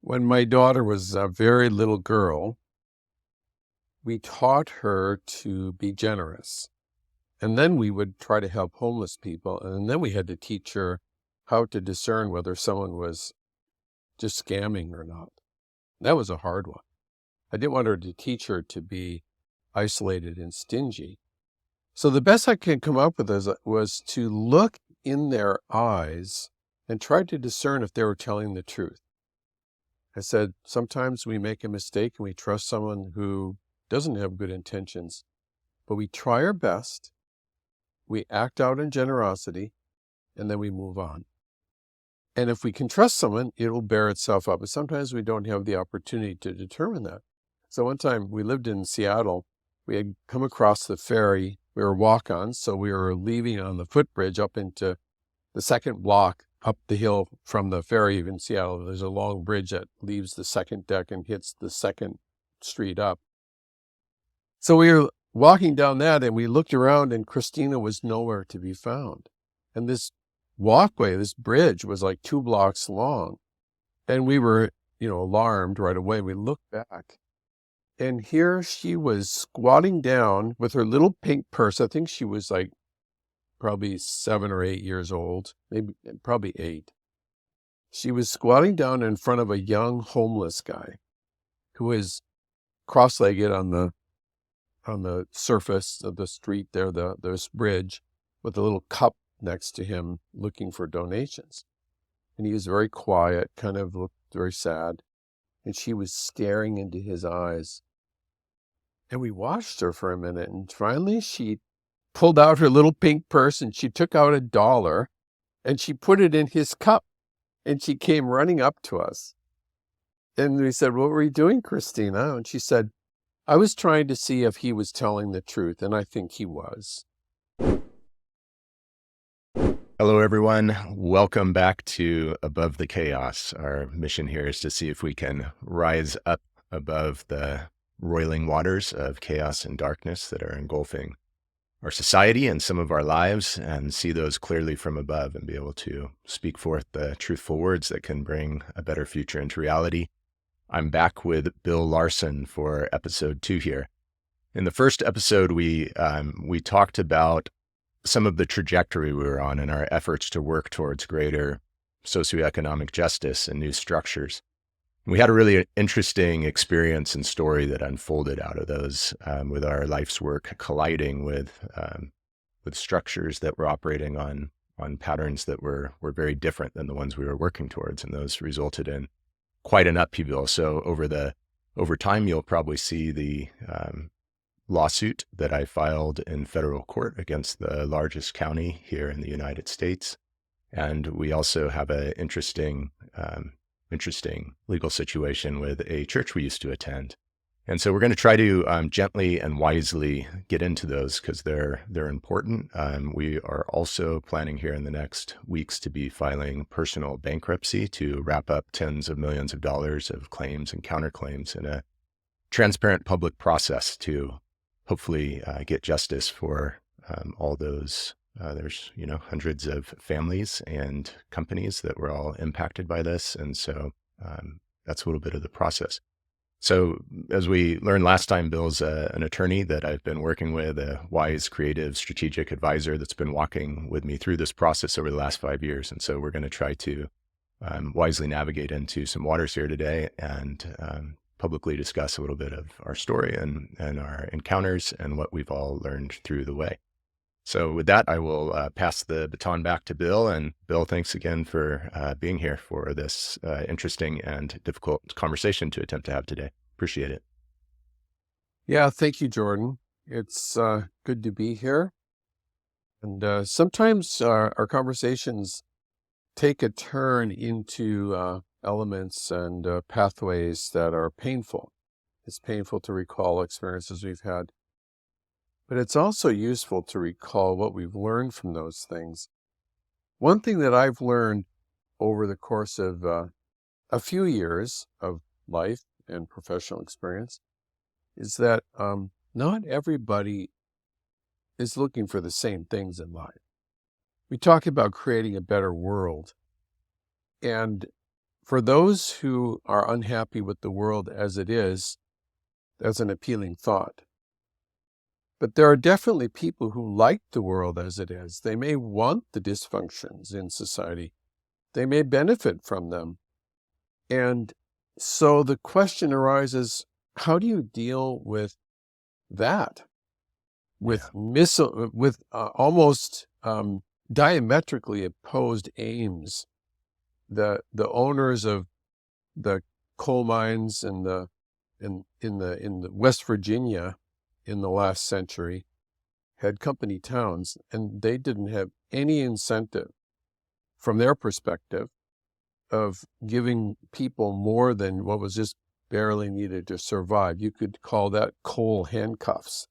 When my daughter was a very little girl, we taught her to be generous. And then we would try to help homeless people. And then we had to teach her how to discern whether someone was just scamming or not. That was a hard one. I didn't want her to teach her to be isolated and stingy. So the best I could come up with was to look in their eyes and try to discern if they were telling the truth. I said, sometimes we make a mistake and we trust someone who doesn't have good intentions, but we try our best, we act out in generosity, and then we move on. And if we can trust someone, it will bear itself up. But sometimes we don't have the opportunity to determine that. So one time we lived in Seattle, we had come across the ferry. We were walk-ons, so we were leaving on the footbridge up into the second block up the hill from the ferry in Seattle. There's a long bridge that leaves the second deck and hits the second street up. So we were walking down that and we looked around and Christina was nowhere to be found. And this walkway, this bridge was like 2 blocks long. And we were, alarmed right away. We looked back and here she was squatting down with her little pink purse. I think she was like probably 7 or 8 years old, probably 8. She was squatting down in front of a young homeless guy who was cross-legged on the surface of the street there, this bridge, with a little cup next to him looking for donations. And he was very quiet, kind of looked very sad. And she was staring into his eyes. And we watched her for a minute, and finally she pulled out her little pink purse and she took out $1 and she put it in his cup and she came running up to us. And we said, "What were you doing, Christina?" And she said, "I was trying to see if he was telling the truth, and I think he was." Hello, everyone. Welcome back to Above the Chaos. Our mission here is to see if we can rise up above the roiling waters of chaos and darkness that are engulfing our society and some of our lives, and see those clearly from above and be able to speak forth the truthful words that can bring a better future into reality. I'm back with Bill Larson for episode 2 here. In the first episode, we talked about some of the trajectory we were on in our efforts to work towards greater socioeconomic justice and new structures. We had a really interesting experience and story that unfolded out of those, with our life's work colliding with structures that were operating on patterns that were very different than the ones we were working towards, and those resulted in quite an upheaval. So over time, you'll probably see the lawsuit that I filed in federal court against the largest county here in the United States, and we also have an interesting legal situation with a church we used to attend. And so we're going to try to gently and wisely get into those because they're important. We are also planning here in the next weeks to be filing personal bankruptcy to wrap up tens of millions of dollars of claims and counterclaims in a transparent public process to hopefully get justice for all those. There's, hundreds of families and companies that were all impacted by this. And so that's a little bit of the process. So as we learned last time, Bill's an attorney that I've been working with, a wise, creative, strategic advisor that's been walking with me through this process over the last 5 years. And so we're going to try to wisely navigate into some waters here today and publicly discuss a little bit of our story and our encounters and what we've all learned through the way. So with that, I will pass the baton back to Bill. And Bill, thanks again for being here for this interesting and difficult conversation to attempt to have today. Appreciate it. Yeah, thank you, Jordan. It's good to be here. And sometimes our conversations take a turn into elements and pathways that are painful. It's painful to recall experiences we've had. But it's also useful to recall what we've learned from those things. One thing that I've learned over the course of a few years of life and professional experience is that not everybody is looking for the same things in life. We talk about creating a better world. And for those who are unhappy with the world as it is, that's an appealing thought. But there are definitely people who like the world as it is. They may want the dysfunctions in society. They may benefit from them. And so the question arises, how do you deal with that? With almost diametrically opposed aims. The owners of the coal mines in the West Virginia in the last century had company towns, and they didn't have any incentive from their perspective of giving people more than what was just barely needed to survive. You could call that coal handcuffs.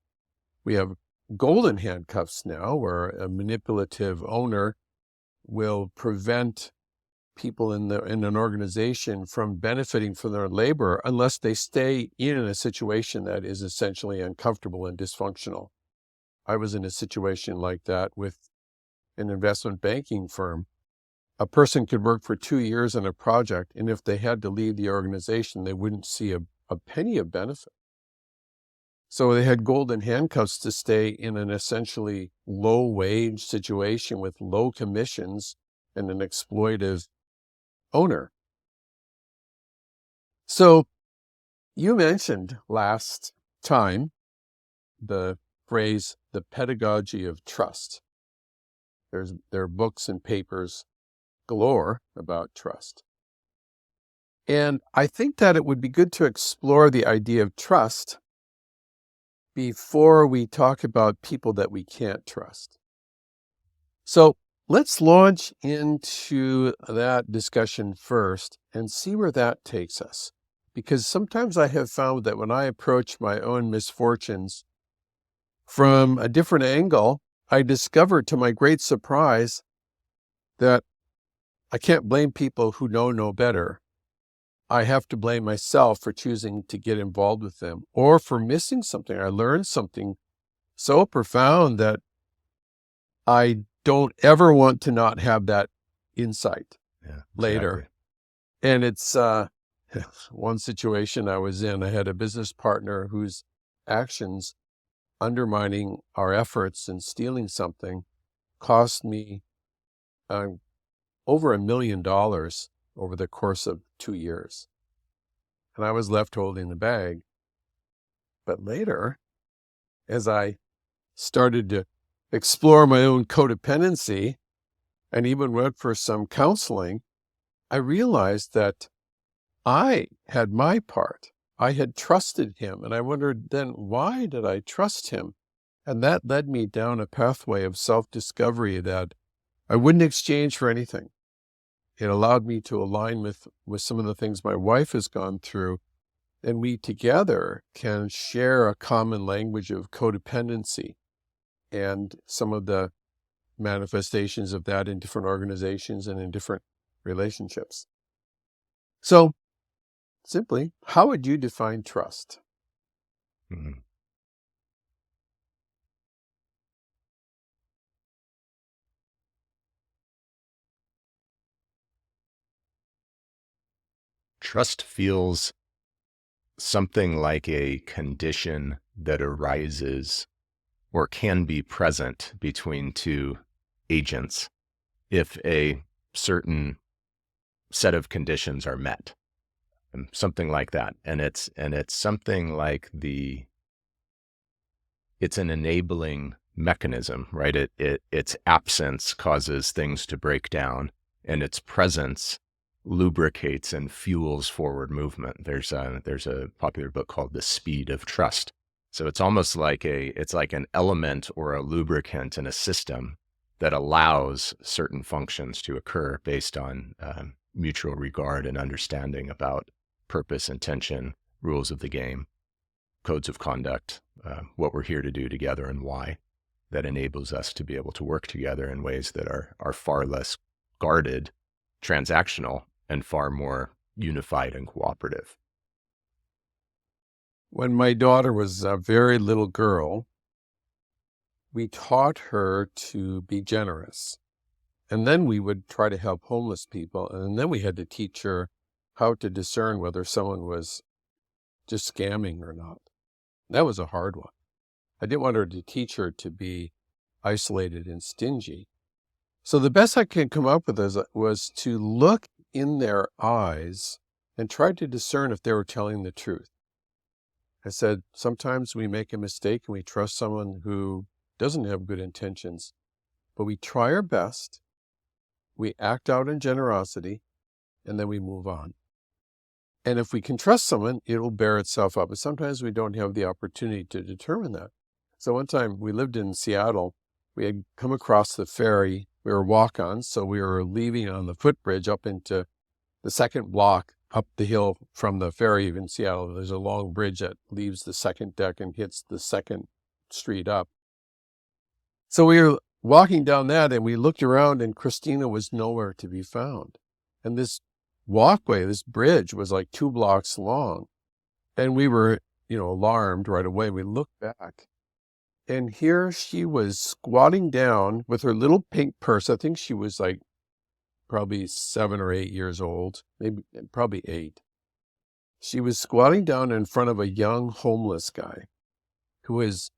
We have golden handcuffs now, where a manipulative owner will prevent people in an organization from benefiting from their labor unless they stay in a situation that is essentially uncomfortable and dysfunctional. I was in a situation like that with an investment banking firm. A person could work for 2 years on a project, and if they had to leave the organization, they wouldn't see a penny of benefit. So they had golden handcuffs to stay in an essentially low-wage situation with low commissions and an exploitive owner. So you mentioned last time the phrase, the pedagogy of trust. There are books and papers galore about trust. And I think that it would be good to explore the idea of trust before we talk about people that we can't trust. So let's launch into that discussion first and see where that takes us. Because sometimes I have found that when I approach my own misfortunes from a different angle, I discover to my great surprise that I can't blame people who know no better. I have to blame myself for choosing to get involved with them or for missing something. I learned something so profound that I don't ever want to not have that insight later. And it's one situation I was in. I had a business partner whose actions undermining our efforts and stealing something cost me over $1 million over the course of 2 years. And I was left holding the bag. But later, as I started to explore my own codependency and even went for some counseling, I realized that I had my part. I had trusted him, and I wondered then, why did I trust him? And that led me down a pathway of self-discovery that I wouldn't exchange for anything. It allowed me to align with some of the things my wife has gone through, and we together can share a common language of codependency and some of the manifestations of that in different organizations and in different relationships. So, simply, how would you define trust? Mm-hmm. Trust feels something like a condition that arises or can be present between two agents if a certain set of conditions are met, something like that. And it's something like it's an enabling mechanism, right? Its absence causes things to break down, and its presence lubricates and fuels forward movement. There's a popular book called The Speed of Trust. So it's almost like it's like an element or a lubricant in a system that allows certain functions to occur based on mutual regard and understanding about purpose, intention, rules of the game, codes of conduct, what we're here to do together and why. That enables us to be able to work together in ways that are far less guarded, transactional, and far more unified and cooperative. When my daughter was a very little girl, we taught her to be generous. And then we would try to help homeless people. And then we had to teach her how to discern whether someone was just scamming or not. That was a hard one. I didn't want her to teach her to be isolated and stingy. So the best I could come up with was to look in their eyes and try to discern if they were telling the truth. I said, sometimes we make a mistake and we trust someone who doesn't have good intentions, but we try our best, we act out in generosity, and then we move on. And if we can trust someone, it'll bear itself up. But sometimes we don't have the opportunity to determine that. So one time we lived in Seattle, we had come across the ferry. We were walk-ons, so we were leaving on the footbridge up into the second block up the hill from the ferry in Seattle. There's a long bridge that leaves the second deck and hits the second street up. So we were walking down that and we looked around and Christina was nowhere to be found. And this walkway, this bridge was like 2 blocks long. And we were, alarmed right away. We looked back and here she was squatting down with her little pink purse. I think she was like probably 7 or 8 years old, probably 8. She was squatting down in front of a young homeless guy who was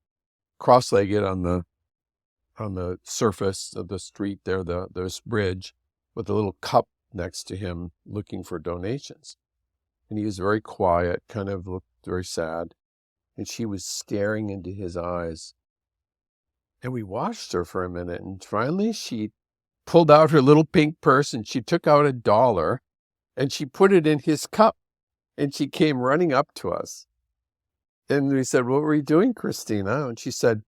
cross-legged on the surface of the street there, this bridge, with a little cup next to him looking for donations. And he was very quiet, kind of looked very sad. And she was staring into his eyes. And we watched her for a minute, and finally she pulled out her little pink purse and she took out $1 and she put it in his cup. And she came running up to us. And we said, "What were you doing, Christina?" And she said,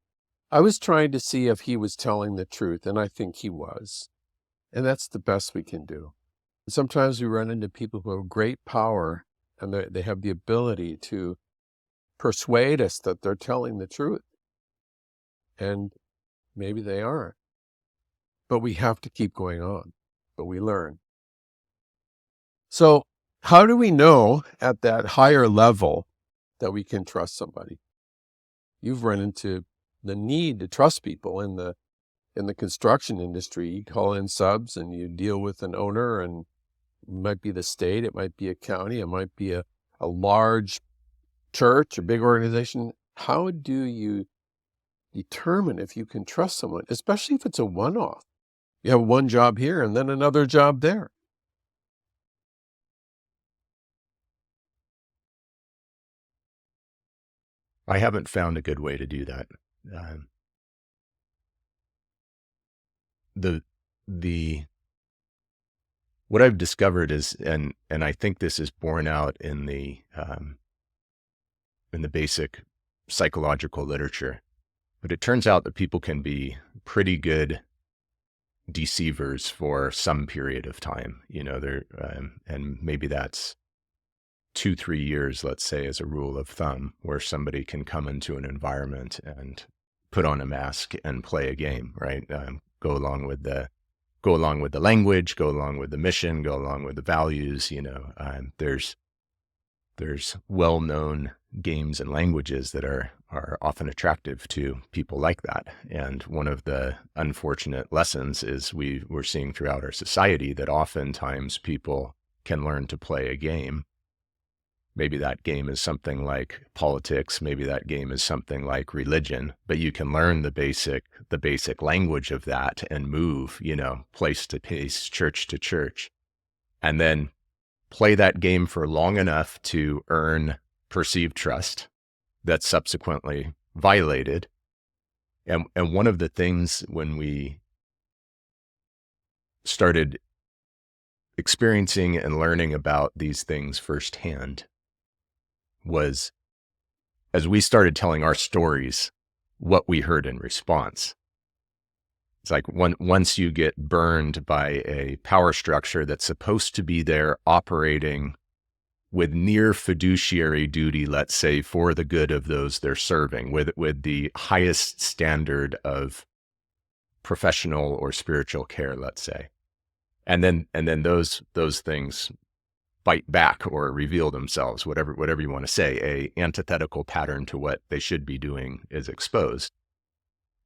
"I was trying to see if he was telling the truth, and I think he was." And that's the best we can do. Sometimes we run into people who have great power, and they have the ability to persuade us that they're telling the truth. And maybe they aren't. But we have to keep going on. But we learn. So how do we know at that higher level that we can trust somebody? You've run into the need to trust people in the construction industry. You call in subs and you deal with an owner, and it might be the state, it might be a county, it might be a large church, a big organization. How do you determine if you can trust someone, especially if it's a one-off? You have one job here and then another job there. I haven't found a good way to do that. The what I've discovered is, and I think this is borne out in the basic psychological literature, but it turns out that people can be pretty good deceivers for some period of time. And maybe that's 2-3 years, let's say, as a rule of thumb, where somebody can come into an environment and put on a mask and play a game, right? Go along with the language, go along with the mission, go along with the values. There's well-known games and languages that are often attractive to people like that. And one of the unfortunate lessons is we're seeing throughout our society that oftentimes people can learn to play a game. Maybe that game is something like politics. Maybe that game is something like religion, but you can learn the basic language of that and move, place to place, church to church, and then play that game for long enough to earn perceived trust that's subsequently violated. And one of the things when we started experiencing and learning about these things firsthand was, as we started telling our stories, what we heard in response. It's like once you get burned by a power structure that's supposed to be there operating with near fiduciary duty, let's say, for the good of those they're serving, with the highest standard of professional or spiritual care, let's say. And then those things bite back or reveal themselves, whatever you want to say, a antithetical pattern to what they should be doing is exposed.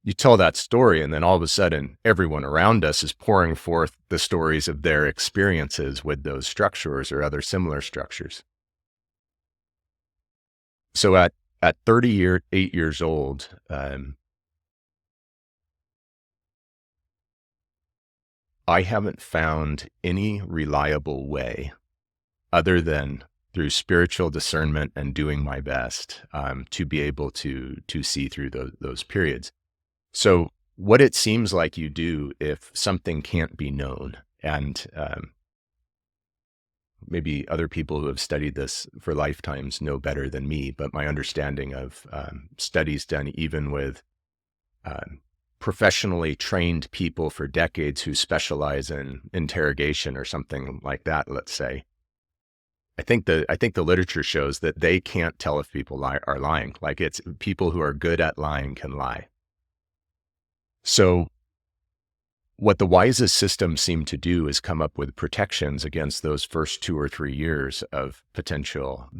you tell that story, and then all of a sudden, everyone around us is pouring forth the stories of their experiences with those structures or other similar structures. So at 8 years old, I haven't found any reliable way other than through spiritual discernment and doing my best to be able to see through those periods. So what it seems like you do if something can't be known, and maybe other people who have studied this for lifetimes know better than me, but my understanding of studies done even with professionally trained people for decades who specialize in interrogation or something like that, let's say. I think the literature shows that they can't tell if people are lying. Like, it's people who are good at lying can lie. So what the wisest systems seem to do is come up with protections against those first 2 or 3 years of potential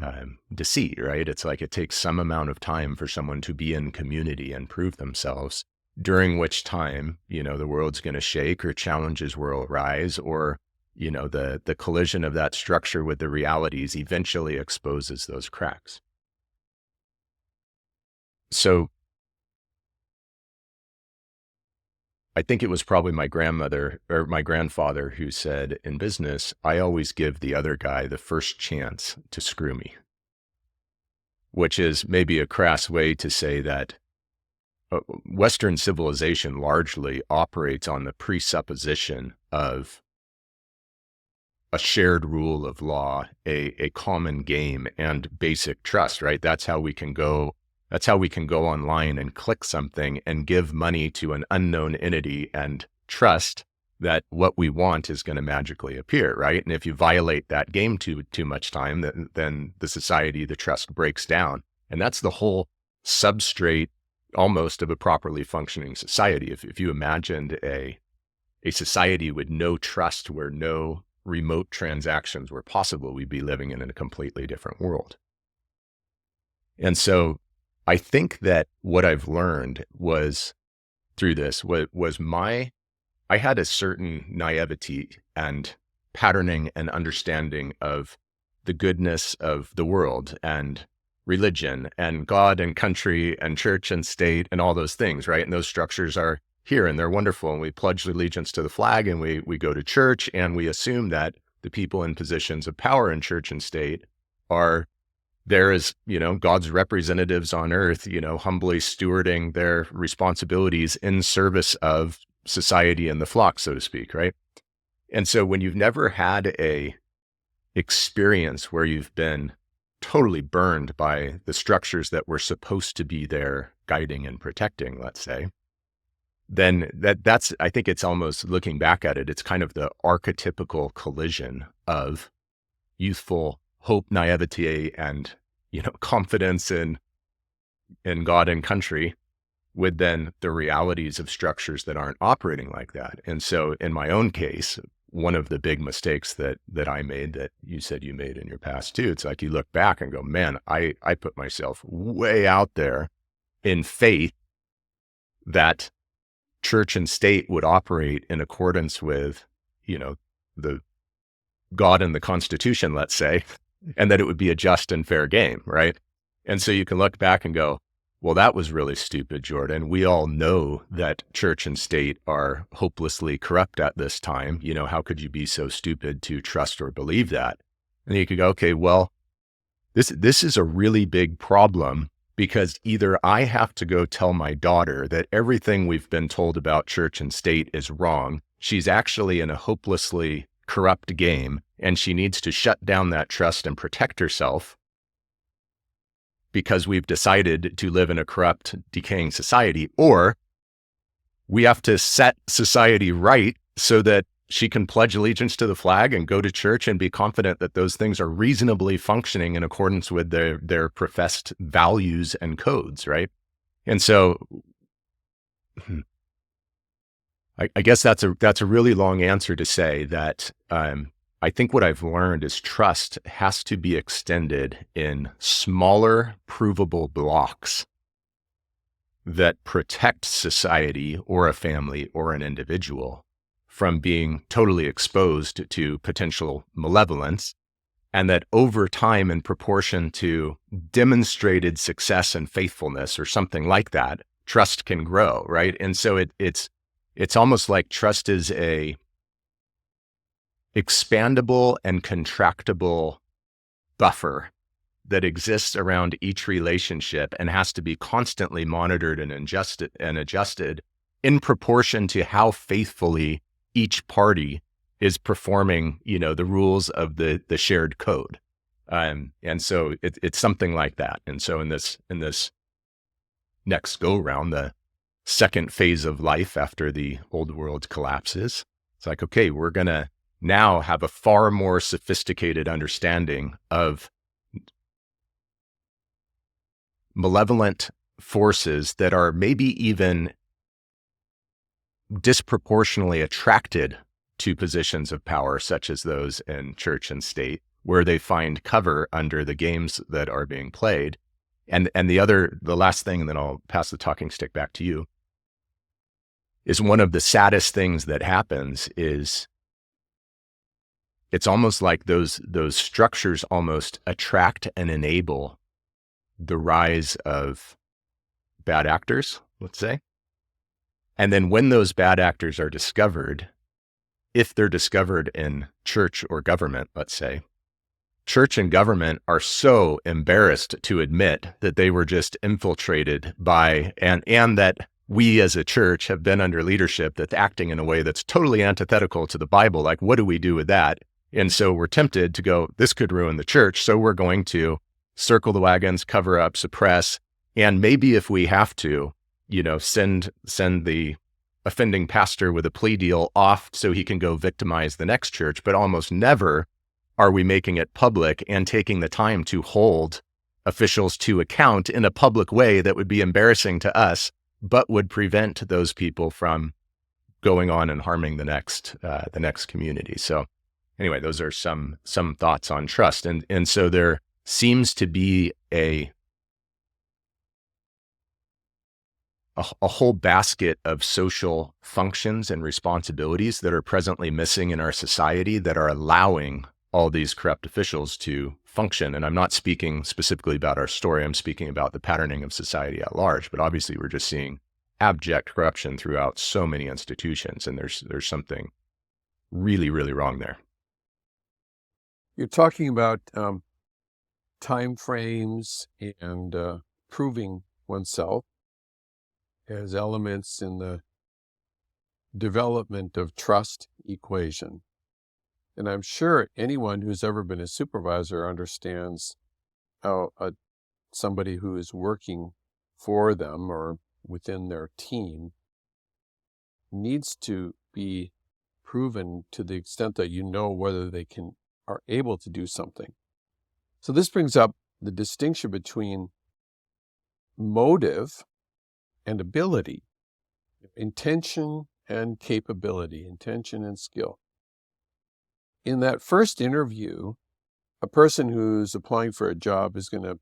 deceit, right? It's like it takes some amount of time for someone to be in community and prove themselves, during which time, the world's going to shake or challenges will arise, or, the collision of that structure with the realities eventually exposes those cracks. So I think it was probably my grandmother or my grandfather who said, in business, I always give the other guy the first chance to screw me, which is maybe a crass way to say that Western civilization largely operates on the presupposition of a shared rule of law, a common game, and basic trust, right? That's how we can go online and click something and give money to an unknown entity and trust that what we want is going to magically appear, right? And if you violate that game too much time, then the society, the trust breaks down. And that's the whole substrate almost of a properly functioning society. If you imagined a society with no trust, where no remote transactions were possible, we'd be living in a completely different world. And so I think that what I've learned was through this was I had a certain naivety and patterning and understanding of the goodness of the world and religion and God and country and church and state and all those things, right? And those structures are here and they're wonderful. And we pledge allegiance to the flag, and we go to church, and we assume that the people in positions of power in church and state are there as, God's representatives on earth, humbly stewarding their responsibilities in service of society and the flock, so to speak, right? And so when you've never had a experience where you've been totally burned by the structures that were supposed to be there guiding and protecting, let's say, then that's, I think it's almost, looking back at it, it's kind of the archetypical collision of youthful hope, naivete, and, confidence in God and country, with then the realities of structures that aren't operating like that. And so in my own case, one of the big mistakes that I made, that you said you made in your past too, it's like you look back and go, man, I put myself way out there in faith that church and state would operate in accordance with, the God and the Constitution, let's say, and that it would be a just and fair game, right? And so you can look back and go, well, that was really stupid, Jordan. We all know that church and state are hopelessly corrupt at this time. How could you be so stupid to trust or believe that? And you could go, okay, well, this is a really big problem, because either I have to go tell my daughter that everything we've been told about church and state is wrong. She's actually in a hopelessly corrupt game, and she needs to shut down that trust and protect herself, because we've decided to live in a corrupt, decaying society, or we have to set society right so that she can pledge allegiance to the flag and go to church and be confident that those things are reasonably functioning in accordance with their professed values and codes, right? And so I guess that's a really long answer to say that I think what I've learned is trust has to be extended in smaller, provable blocks that protect society or a family or an individual from being totally exposed to potential malevolence, and that over time, in proportion to demonstrated success and faithfulness or something like that, trust can grow, right? And so it's almost like trust is a expandable and contractible buffer that exists around each relationship and has to be constantly monitored and adjusted in proportion to how faithfully each party is performing, the rules of the shared code. And so it's something like that. And so in this next go round, the second phase of life after the old world collapses, it's like, okay, we're going to now have a far more sophisticated understanding of malevolent forces that are maybe even disproportionately attracted to positions of power, such as those in church and state, where they find cover under the games that are being played. And the last thing, and then I'll pass the talking stick back to you, is one of the saddest things that happens is it's almost like those structures almost attract and enable the rise of bad actors, let's say. And then when those bad actors are discovered, if they're discovered in church or government, let's say, church and government are so embarrassed to admit that they were just infiltrated by, and that we as a church have been under leadership that's acting in a way that's totally antithetical to the Bible. Like, what do we do with that? And so we're tempted to go, this could ruin the church. So we're going to circle the wagons, cover up, suppress, and maybe if we have to, send the offending pastor with a plea deal off so he can go victimize the next church. But almost never are we making it public and taking the time to hold officials to account in a public way that would be embarrassing to us, but would prevent those people from going on and harming the next community. So anyway, those are some thoughts on trust. And so there seems to be a whole basket of social functions and responsibilities that are presently missing in our society that are allowing all these corrupt officials to function. And I'm not speaking specifically about our story. I'm speaking about the patterning of society at large. But obviously, we're just seeing abject corruption throughout so many institutions. And there's something really, really wrong there. You're talking about time frames and proving oneself as elements in the development of trust equation. And I'm sure anyone who's ever been a supervisor understands how somebody who is working for them or within their team needs to be proven to the extent that whether they are able to do something. So this brings up the distinction between motive and ability, intention and capability, intention and skill. In that first interview, a person who's applying for a job is going to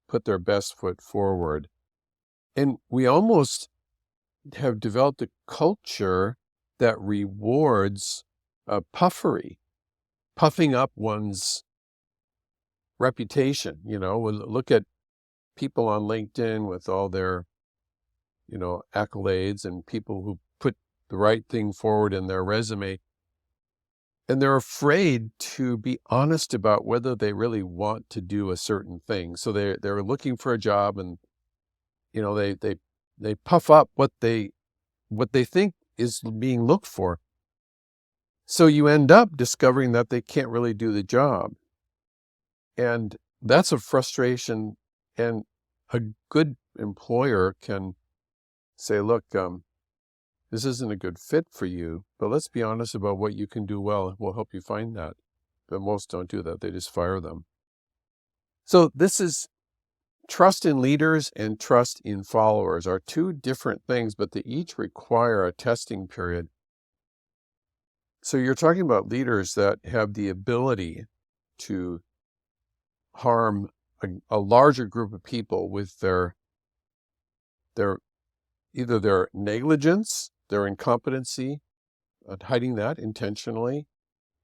put their best foot forward. And we almost have developed a culture that rewards puffery, puffing up one's reputation. We'll look at people on LinkedIn with all their, accolades and people who put the right thing forward in their resume. And they're afraid to be honest about whether they really want to do a certain thing. So they're looking for a job, and they puff up what they think is being looked for. So you end up discovering that they can't really do the job, and that's a frustration. And a good employer can say, "Look, this isn't a good fit for you, but let's be honest about what you can do well. We'll help you find that." But most don't do that. They just fire them. So this is trust in leaders and trust in followers are two different things, but they each require a testing period. So you're talking about leaders that have the ability to harm a larger group of people with their either their negligence, their incompetency, hiding that intentionally,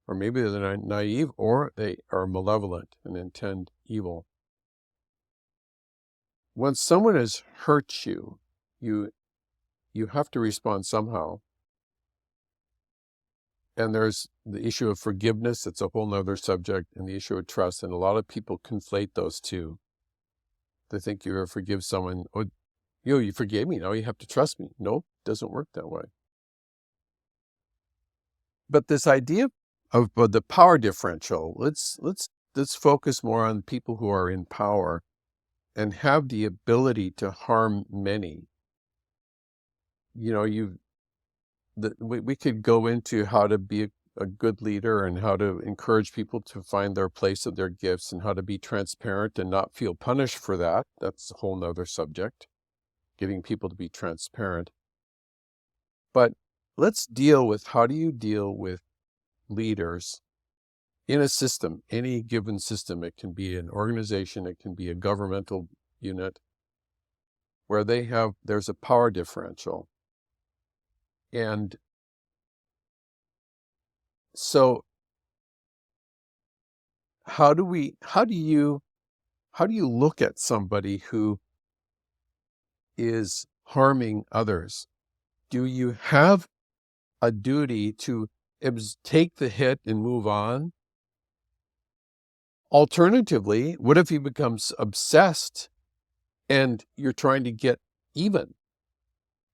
or maybe they're naive, or they are malevolent and intend evil. When someone has hurt you, you have to respond somehow. And there's the issue of forgiveness. It's a whole nother subject, and the issue of trust. And a lot of people conflate those two. They think you forgive someone, oh, you forgave me, now you have to trust me. Nope, doesn't work that way. But this idea of the power differential, let's focus more on people who are in power and have the ability to harm many. We could go into how to be a good leader and how to encourage people to find their place of their gifts and how to be transparent and not feel punished for that. That's a whole nother subject, getting people to be transparent. But let's deal with, how do you deal with leaders in a system, any given system? It can be an organization, it can be a governmental unit, where there's a power differential. And so how do you look at somebody who is harming others? Do you have a duty to take the hit and move on? Alternatively, what if he becomes obsessed and you're trying to get even?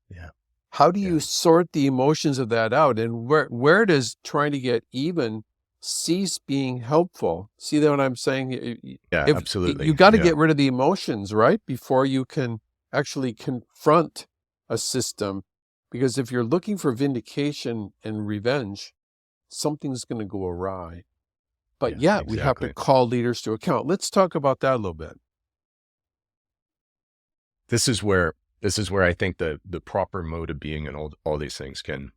Yeah. How do you sort the emotions of that out? And where does trying to get even cease being helpful? See that what I'm saying? Absolutely. You got to get rid of the emotions, right? Before you can actually confront a system. Because if you're looking for vindication and revenge, something's going to go awry. But we have to call leaders to account. Let's talk about that a little bit. This is where I think the proper mode of being and all these things can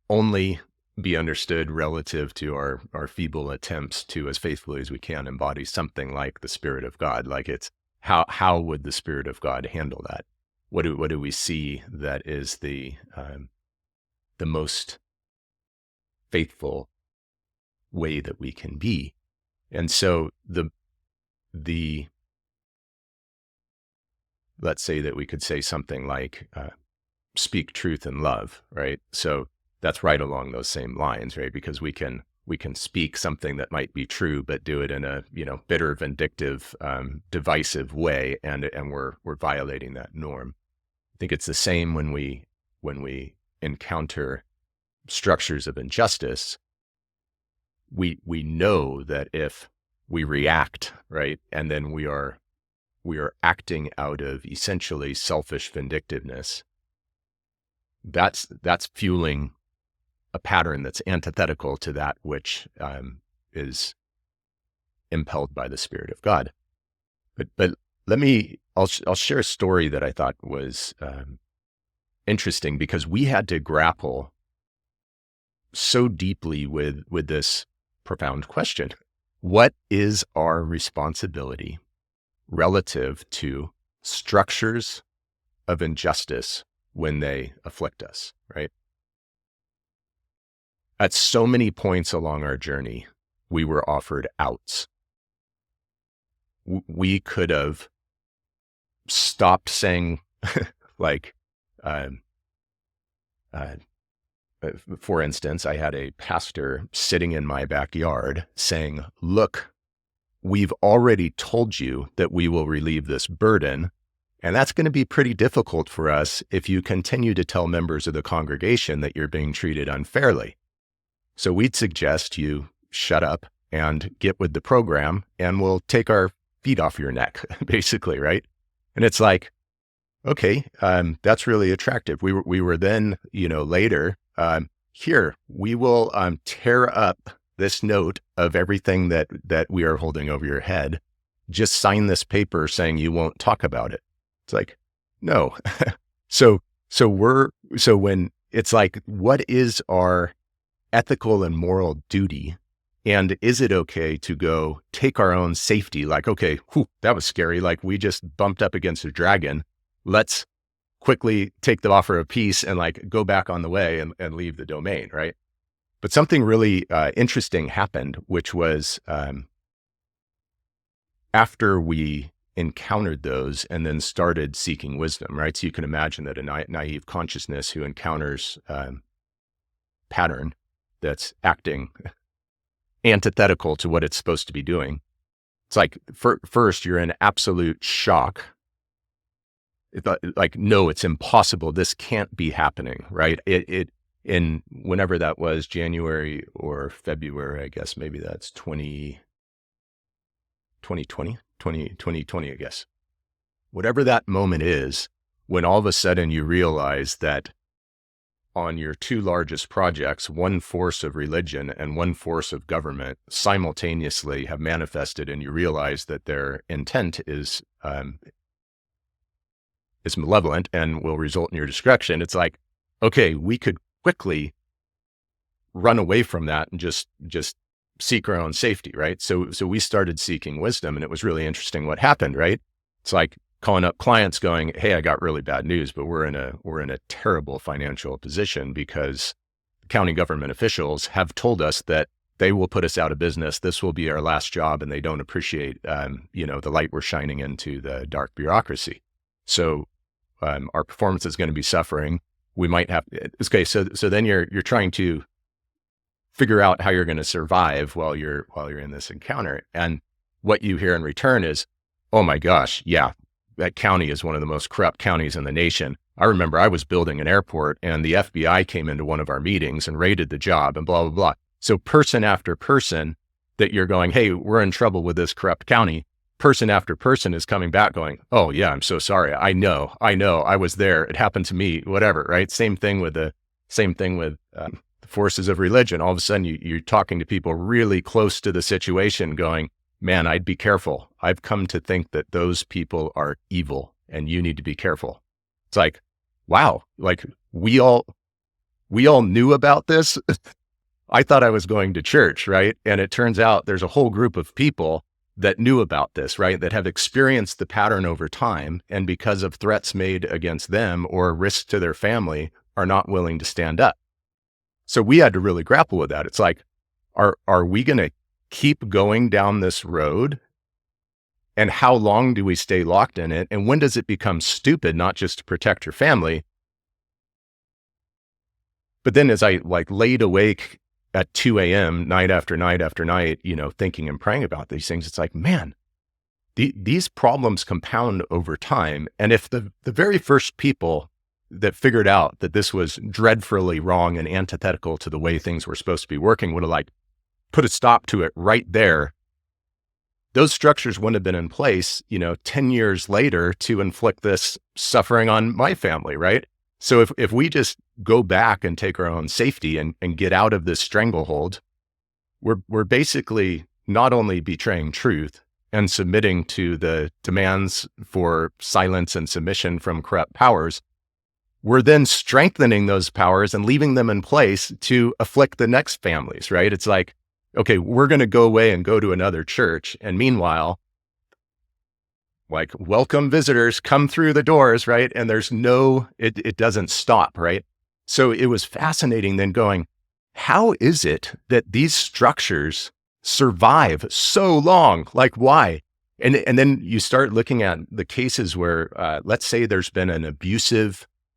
only be understood relative to our feeble attempts to, as faithfully as we can, embody something like the Spirit of God. Like, it's how would the Spirit of God handle that? What do we see that is the most faithful way that we can be? And so the let's say that we could say something like, speak truth in love, right? So that's right along those same lines, right? Because we can speak something that might be true, but do it in a, bitter, vindictive, divisive way. And we're violating that norm. I think it's the same when we encounter structures of injustice. We know that if we react, right, and then we are acting out of essentially selfish vindictiveness, that's fueling a pattern that's antithetical to that which is impelled by the Spirit of God. But I'll share a story that I thought was interesting, because we had to grapple so deeply with this profound question: what is our responsibility relative to structures of injustice when they afflict us, right? At so many points along our journey, we were offered outs. We could have stopped saying, like, for instance, I had a pastor sitting in my backyard saying, look, we've already told you that we will relieve this burden, and that's going to be pretty difficult for us if you continue to tell members of the congregation that you're being treated unfairly. So we'd suggest you shut up and get with the program, and we'll take our feet off your neck, basically, right? And it's like, okay, that's really attractive. We were then, later, here, we will tear up this note of everything that we are holding over your head. Just sign this paper saying you won't talk about it. It's like, no. So when it's like, what is our ethical and moral duty? And is it okay to go take our own safety? Like, okay, that was scary. Like, we just bumped up against a dragon. Let's quickly take the offer of peace and like go back on the way and leave the domain, right? But something really interesting happened, which was after we encountered those and then started seeking wisdom, right? So you can imagine that a naive consciousness who encounters pattern that's acting antithetical to what it's supposed to be doing. It's like, first, you're in absolute shock. Like, no, it's impossible. This can't be happening, right? In whenever that was, January or February, I guess, maybe that's 2020, I guess. Whatever that moment is, when all of a sudden you realize that on your two largest projects, one force of religion and one force of government simultaneously have manifested, and you realize that their intent is malevolent and will result in your destruction. It's like, okay, we could quickly run away from that and just seek our own safety, right? So we started seeking wisdom, and it was really interesting what happened, right? It's like calling up clients going, hey, I got really bad news, but we're in a terrible financial position because county government officials have told us that they will put us out of business. This will be our last job, and they don't appreciate, the light we're shining into the dark bureaucracy. So our performance is going to be suffering. We might have, okay, so then you're trying to figure out how you're going to survive while you're in this encounter. And what you hear in return is, oh my gosh, yeah, that county is one of the most corrupt counties in the nation. I remember I was building an airport and the FBI came into one of our meetings and raided the job and blah, blah, blah. So person after person that you're going, hey, we're in trouble with this corrupt county, person after person is coming back going, oh yeah, I'm so sorry. I know, I was there. It happened to me, whatever, right? Same thing with the forces of religion. All of a sudden you're talking to people really close to the situation going, man, I'd be careful. I've come to think that those people are evil and you need to be careful. It's like, wow, like we all knew about this. I thought I was going to church, right? And it turns out there's a whole group of people that knew about this, right? That have experienced the pattern over time. And because of threats made against them or risk to their family are not willing to stand up. So we had to really grapple with that. It's like, are we going to keep going down this road? And how long do we stay locked in it? And when does it become stupid, not just to protect your family? But then as I laid awake at 2 a.m. night after night after night, thinking and praying about these things, it's like, man, these problems compound over time. And if the very first people that figured out that this was dreadfully wrong and antithetical to the way things were supposed to be working would have put a stop to it right there, those structures wouldn't have been in place, 10 years later to inflict this suffering on my family, right? So if we just go back and take our own safety and get out of this stranglehold, we're basically not only betraying truth and submitting to the demands for silence and submission from corrupt powers, we're then strengthening those powers and leaving them in place to afflict the next families, right? It's like, okay, we're going to go away and go to another church. And meanwhile, welcome visitors, come through the doors, right? And there's it doesn't stop, right? So it was fascinating then going, how is it that these structures survive so long? Like, why? And then you start looking at the cases where, let's say there's been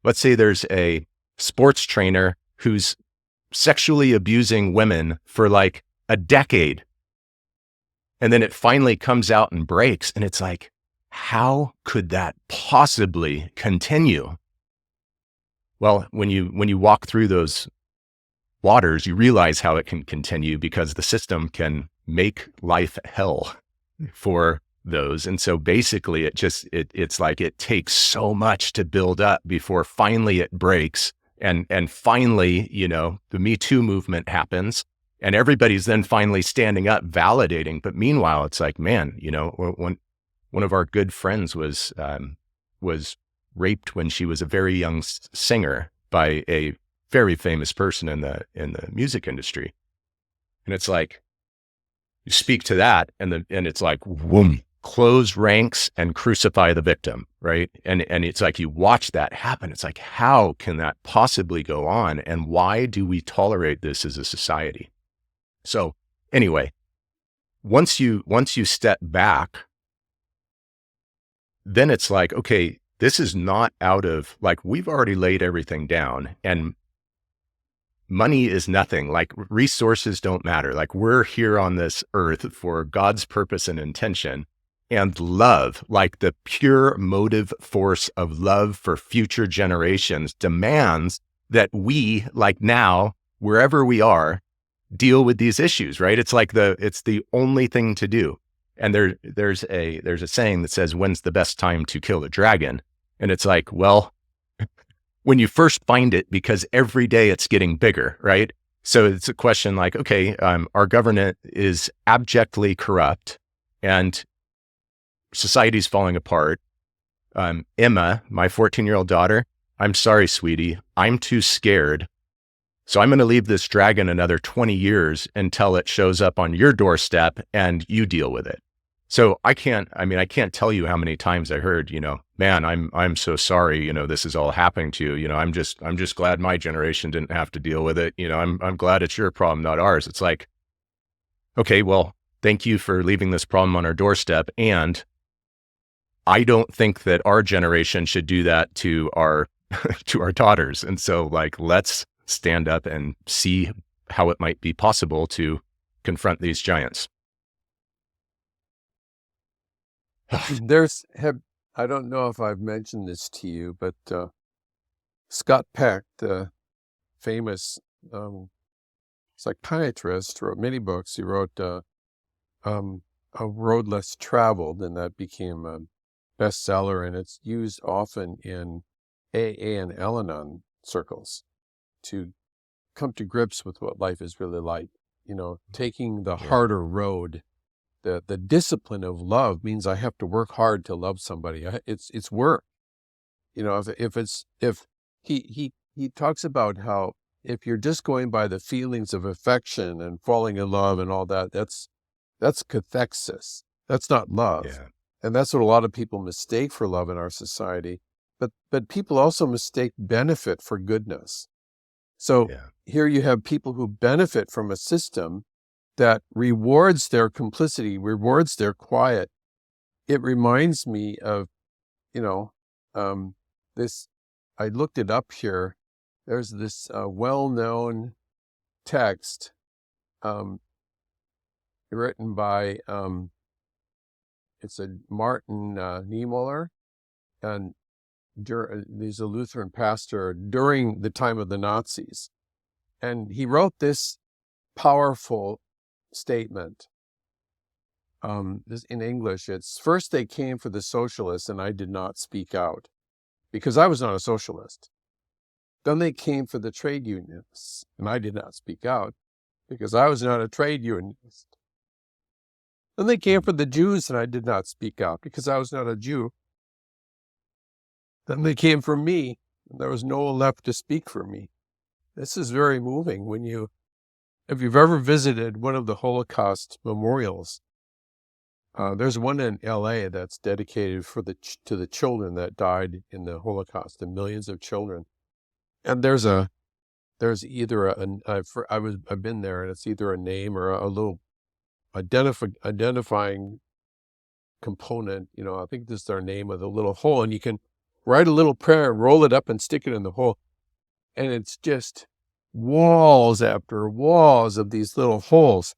let's say there's a sports trainer who's sexually abusing women for a decade. And then it finally comes out and breaks. And it's like, how could that possibly continue? Well, when you walk through those waters, you realize how it can continue because the system can make life hell for those. And so basically it's like it takes so much to build up before finally it breaks. And finally, the Me Too movement happens and everybody's then finally standing up, validating. But meanwhile, it's like, man, when one of our good friends was raped when she was a very young singer by a very famous person in the music industry. And it's like, you speak to that and it's like, whoom, close ranks and crucify the victim, right? And it's like you watch that happen. It's like, how can that possibly go on? And why do we tolerate this as a society? So anyway, once you step back, then it's like, okay, this is not out of, like, we've already laid everything down, and money is nothing. Like, resources don't matter. Like, we're here on this earth for God's purpose and intention. And love, like the pure motive force of love for future generations, demands that we, like now, wherever we are, deal with these issues, right? It's like it's the only thing to do. And there's a saying that says, when's the best time to kill a dragon? And it's like, well, when you first find it, because every day it's getting bigger, right? So it's a question like, okay, our government is abjectly corrupt and society's falling apart. Emma, my 14-year-old daughter, I'm sorry, sweetie, I'm too scared. So I'm going to leave this dragon another 20 years until it shows up on your doorstep and you deal with it. So I can't tell you how many times I heard, man, I'm so sorry, this is all happening to you. I'm just glad my generation didn't have to deal with it. I'm glad it's your problem, not ours. It's like, okay, well, thank you for leaving this problem on our doorstep. And I don't think that our generation should do that to our to our daughters. And so, like, let's stand up and see how it might be possible to confront these giants. I don't know if I've mentioned this to you, but Scott Peck, the famous psychiatrist, wrote many books. He wrote A Road Less Traveled, and that became a bestseller, and it's used often in AA and Al-Anon circles to come to grips with what life is really like. Taking the harder road. The discipline of love means I have to work hard to love somebody. It's work. If he talks about how if you're just going by the feelings of affection and falling in love and all that, that's cathexis. That's not love. Yeah. And that's what a lot of people mistake for love in our society. But people also mistake benefit for goodness. So here you have people who benefit from a system that rewards their complicity, rewards their quiet. It reminds me of, this, I looked it up here. There's this well-known text written by, it's a Martin Niemöller, and he's a Lutheran pastor during the time of the Nazis. And he wrote this powerful statement. This in English, it's, first they came for the socialists and I did not speak out because I was not a socialist. Then they came for the trade unionists and I did not speak out because I was not a trade unionist. Then they came for the Jews and I did not speak out because I was not a Jew. Then they came for me and there was no one left to speak for me. This is very moving if you've ever visited one of the Holocaust memorials. There's one in LA that's dedicated to the children that died in the Holocaust, the millions of children. And there's either I've been there, and it's either a name or a little identifying component. I think this is their name with a little hole, and you can write a little prayer and roll it up and stick it in the hole. And it's just walls after walls of these little holes.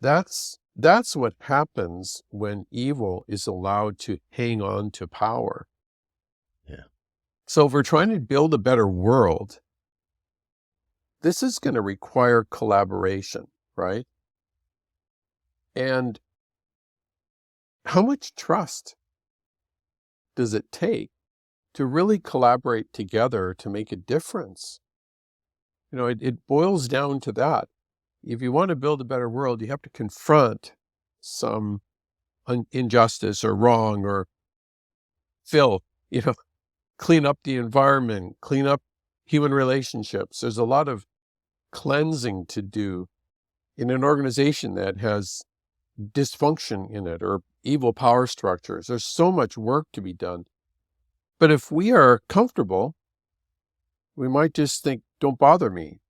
That's what happens when evil is allowed to hang on to power. Yeah. So if we're trying to build a better world, this is going to require collaboration, right? And how much trust does it take to really collaborate together to make a difference? It boils down to that. If you want to build a better world, you have to confront some injustice or wrong or clean up the environment, clean up human relationships. There's a lot of cleansing to do in an organization that has dysfunction in it or evil power structures. There's so much work to be done. But if we are comfortable, we might just think, don't bother me.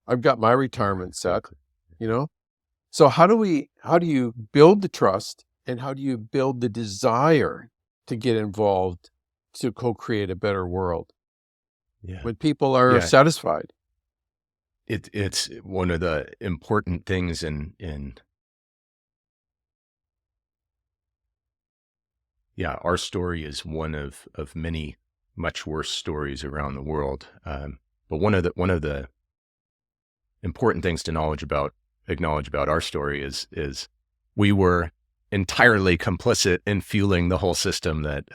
I've got my retirement set, you know? So how do you build the trust, and how do you build the desire to get involved to co-create a better world when people are satisfied? It's one of the important things in our story is one of many much worse stories around the world. But one of the important things to acknowledge about our story is we were entirely complicit in fueling the whole system that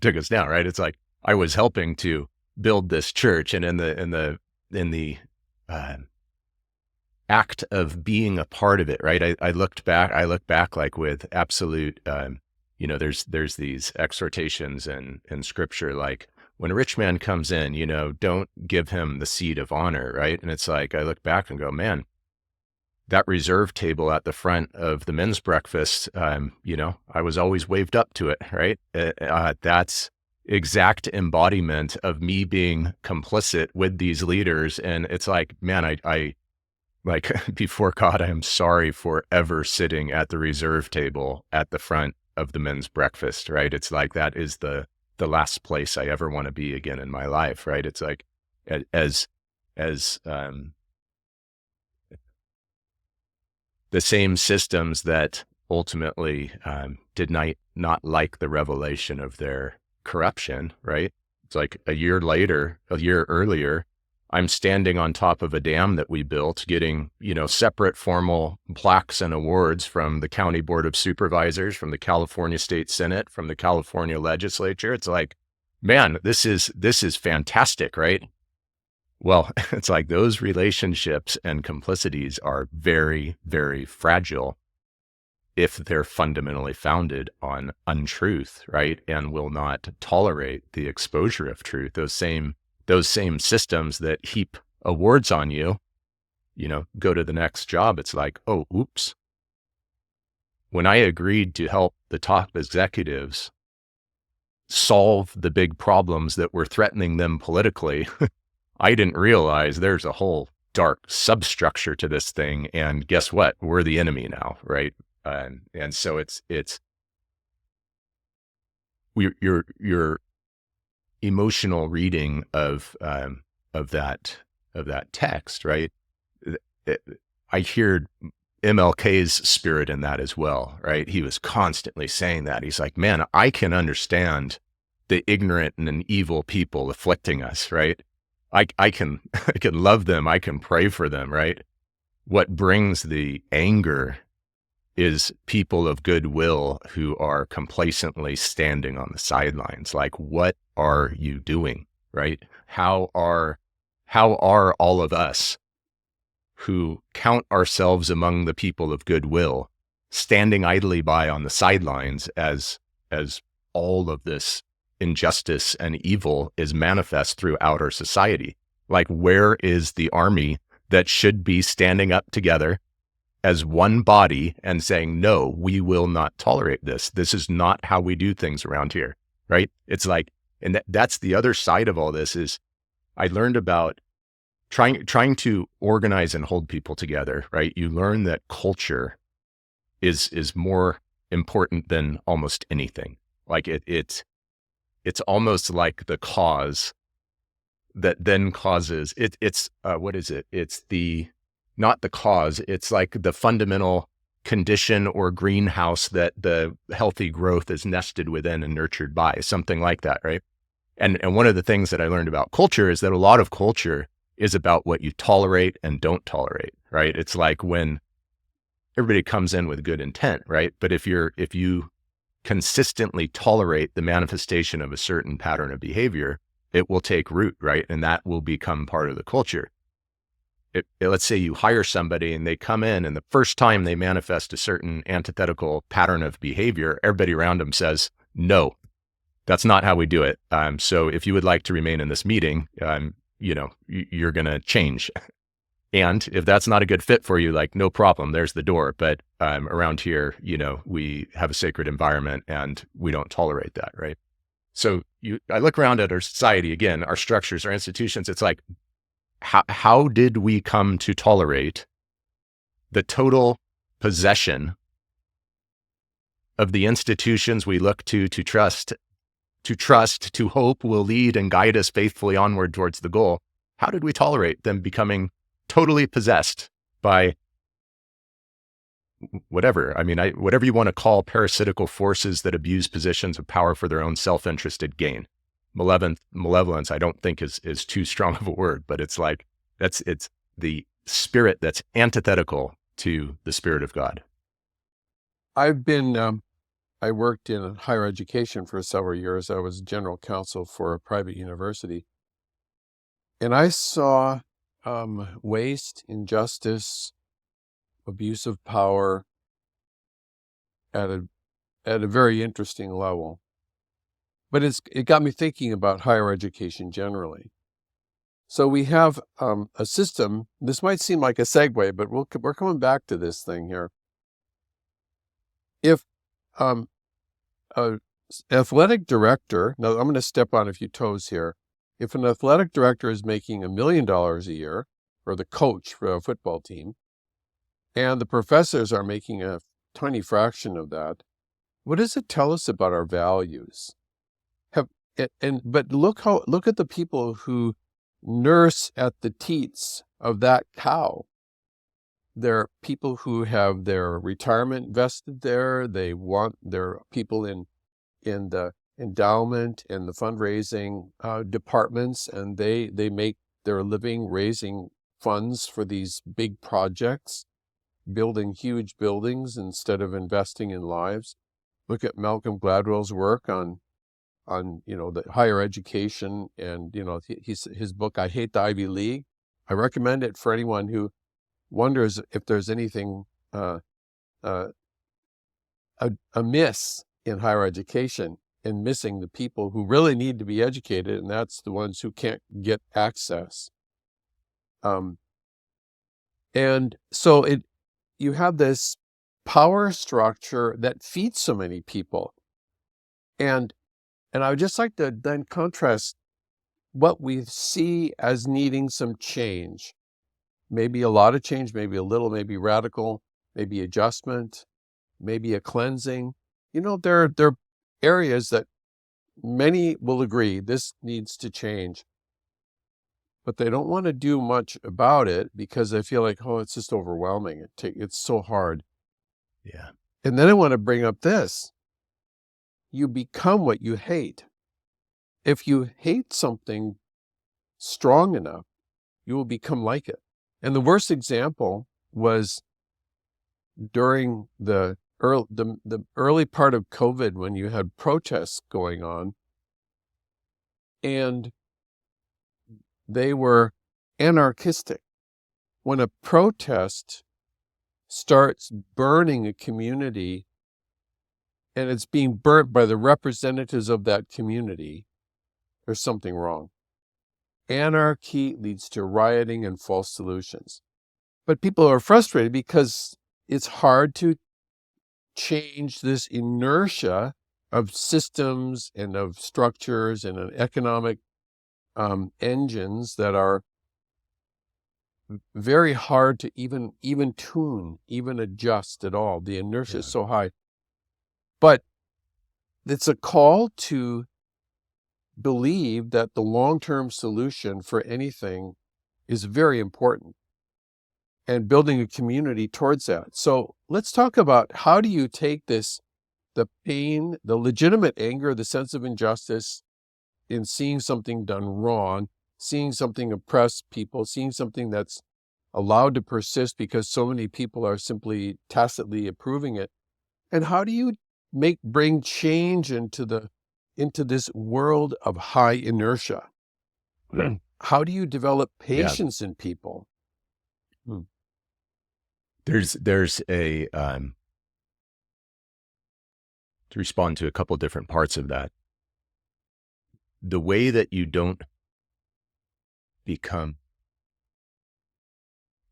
took us down. Right? It's like I was helping to build this church, and in the act of being a part of it, right? I look back like with absolute. There's these exhortations in scripture, like when a rich man comes in, don't give him the seat of honor, right? And it's like, I look back and go, man, that reserve table at the front of the men's breakfast, I was always waved up to it, right? That's exact embodiment of me being complicit with these leaders. And it's like, man, I like before God, I am sorry for ever sitting at the reserve table at the front of the men's breakfast, right? It's like, that is the last place I ever want to be again in my life, right? It's like, as the same systems that ultimately did not like the revelation of their corruption, right? It's like a year earlier, I'm standing on top of a dam that we built, getting, separate formal plaques and awards from the County Board of Supervisors, from the California State Senate, from the California Legislature. It's like, man, this is fantastic, right? Well, it's like those relationships and complicities are very, very fragile if they're fundamentally founded on untruth, right? And will not tolerate the exposure of truth. Those same systems that heap awards on you, go to the next job. It's like, oh, oops. When I agreed to help the top executives solve the big problems that were threatening them politically, I didn't realize there's a whole dark substructure to this thing. And guess what? We're the enemy now, right? And so your emotional reading of that text, right? I hear MLK's spirit in that as well, right? He was constantly saying that. He's like, man, I can understand the ignorant and evil people afflicting us, right? I can love them. I can pray for them, right? What brings the anger is people of goodwill who are complacently standing on the sidelines. Like, what are you doing, right? How are all of us who count ourselves among the people of goodwill standing idly by on the sidelines as all of this injustice and evil is manifest throughout our society? Like, where is the army that should be standing up together as one body and saying, no, we will not tolerate this. This is not how we do things around here, right? It's like, and that's the other side of all this is I learned about trying to organize and hold people together, right? You learn that culture is more important than almost anything. Like it's almost like the cause that then causes it's what is it? It's not the cause. It's like the fundamental condition or greenhouse that the healthy growth is nested within and nurtured by, something like that, right? And one of the things that I learned about culture is that a lot of culture is about what you tolerate and don't tolerate, right? It's like when everybody comes in with good intent, right? But if you consistently tolerate the manifestation of a certain pattern of behavior, it will take root, right? And that will become part of the culture. Let's say you hire somebody and they come in and the first time they manifest a certain antithetical pattern of behavior, everybody around them says, no, that's not how we do it. So if you would like to remain in this meeting, you're going to change. And if that's not a good fit for you, like, no problem, there's the door. But around here, we have a sacred environment and we don't tolerate that, right? So I look around at our society, again, our structures, our institutions. It's like, how did we come to tolerate the total possession of the institutions we look to trust, to hope will lead and guide us faithfully onward towards the goal? How did we tolerate them becoming totally possessed by whatever? I mean, whatever you want to call parasitical forces that abuse positions of power for their own self-interested gain. Malevolence, I don't think is too strong of a word, but it's like, it's the spirit that's antithetical to the Spirit of God. I worked in higher education for several years. I was general counsel for a private university. And I saw waste, injustice, abuse of power at a very interesting level. But it got me thinking about higher education generally. So we have a system. This might seem like a segue, but we're coming back to this thing here. If an athletic director, now I'm going to step on a few toes here. If an athletic director is making $1 million a year, or the coach for a football team, and the professors are making a tiny fraction of that, what does it tell us about our values? But look at the people who nurse at the teats of that cow. They're people who have their retirement vested there. They want their people in the endowment and the fundraising departments, and they make their living raising funds for these big projects, building huge buildings instead of investing in lives. Look at Malcolm Gladwell's work on the higher education, and his book, I Hate the Ivy League. I recommend it for anyone who wonders if there's anything amiss in higher education and missing the people who really need to be educated, and that's the ones who can't get access. And so you have this power structure that feeds so many people. And I would just like to then contrast what we see as needing some change. Maybe a lot of change, maybe a little, maybe radical, maybe adjustment, maybe a cleansing. There are areas that many will agree this needs to change, but they don't want to do much about it because they feel like, oh, it's just overwhelming. It's so hard. Yeah. And then I want to bring up this. You become what you hate. If you hate something strong enough, you will become like it. And the worst example was during the early part of COVID, when you had protests going on, and they were anarchistic. When a protest starts burning a community, and it's being burnt by the representatives of that community, there's something wrong. Anarchy leads to rioting and false solutions. But people are frustrated because it's hard to change this inertia of systems and of structures and of economic engines that are very hard to even tune, even adjust at all. The inertia is so high. But it's a call to believe that the long-term solution for anything is very important, and building a community towards that. So let's talk about, how do you take this, the pain, the legitimate anger, the sense of injustice in seeing something done wrong, seeing something oppress people, seeing something that's allowed to persist because so many people are simply tacitly approving it. And how do you bring change into this world of high inertia? How do you develop patience in people? There's a to respond to a couple of different parts of that. The way that you don't become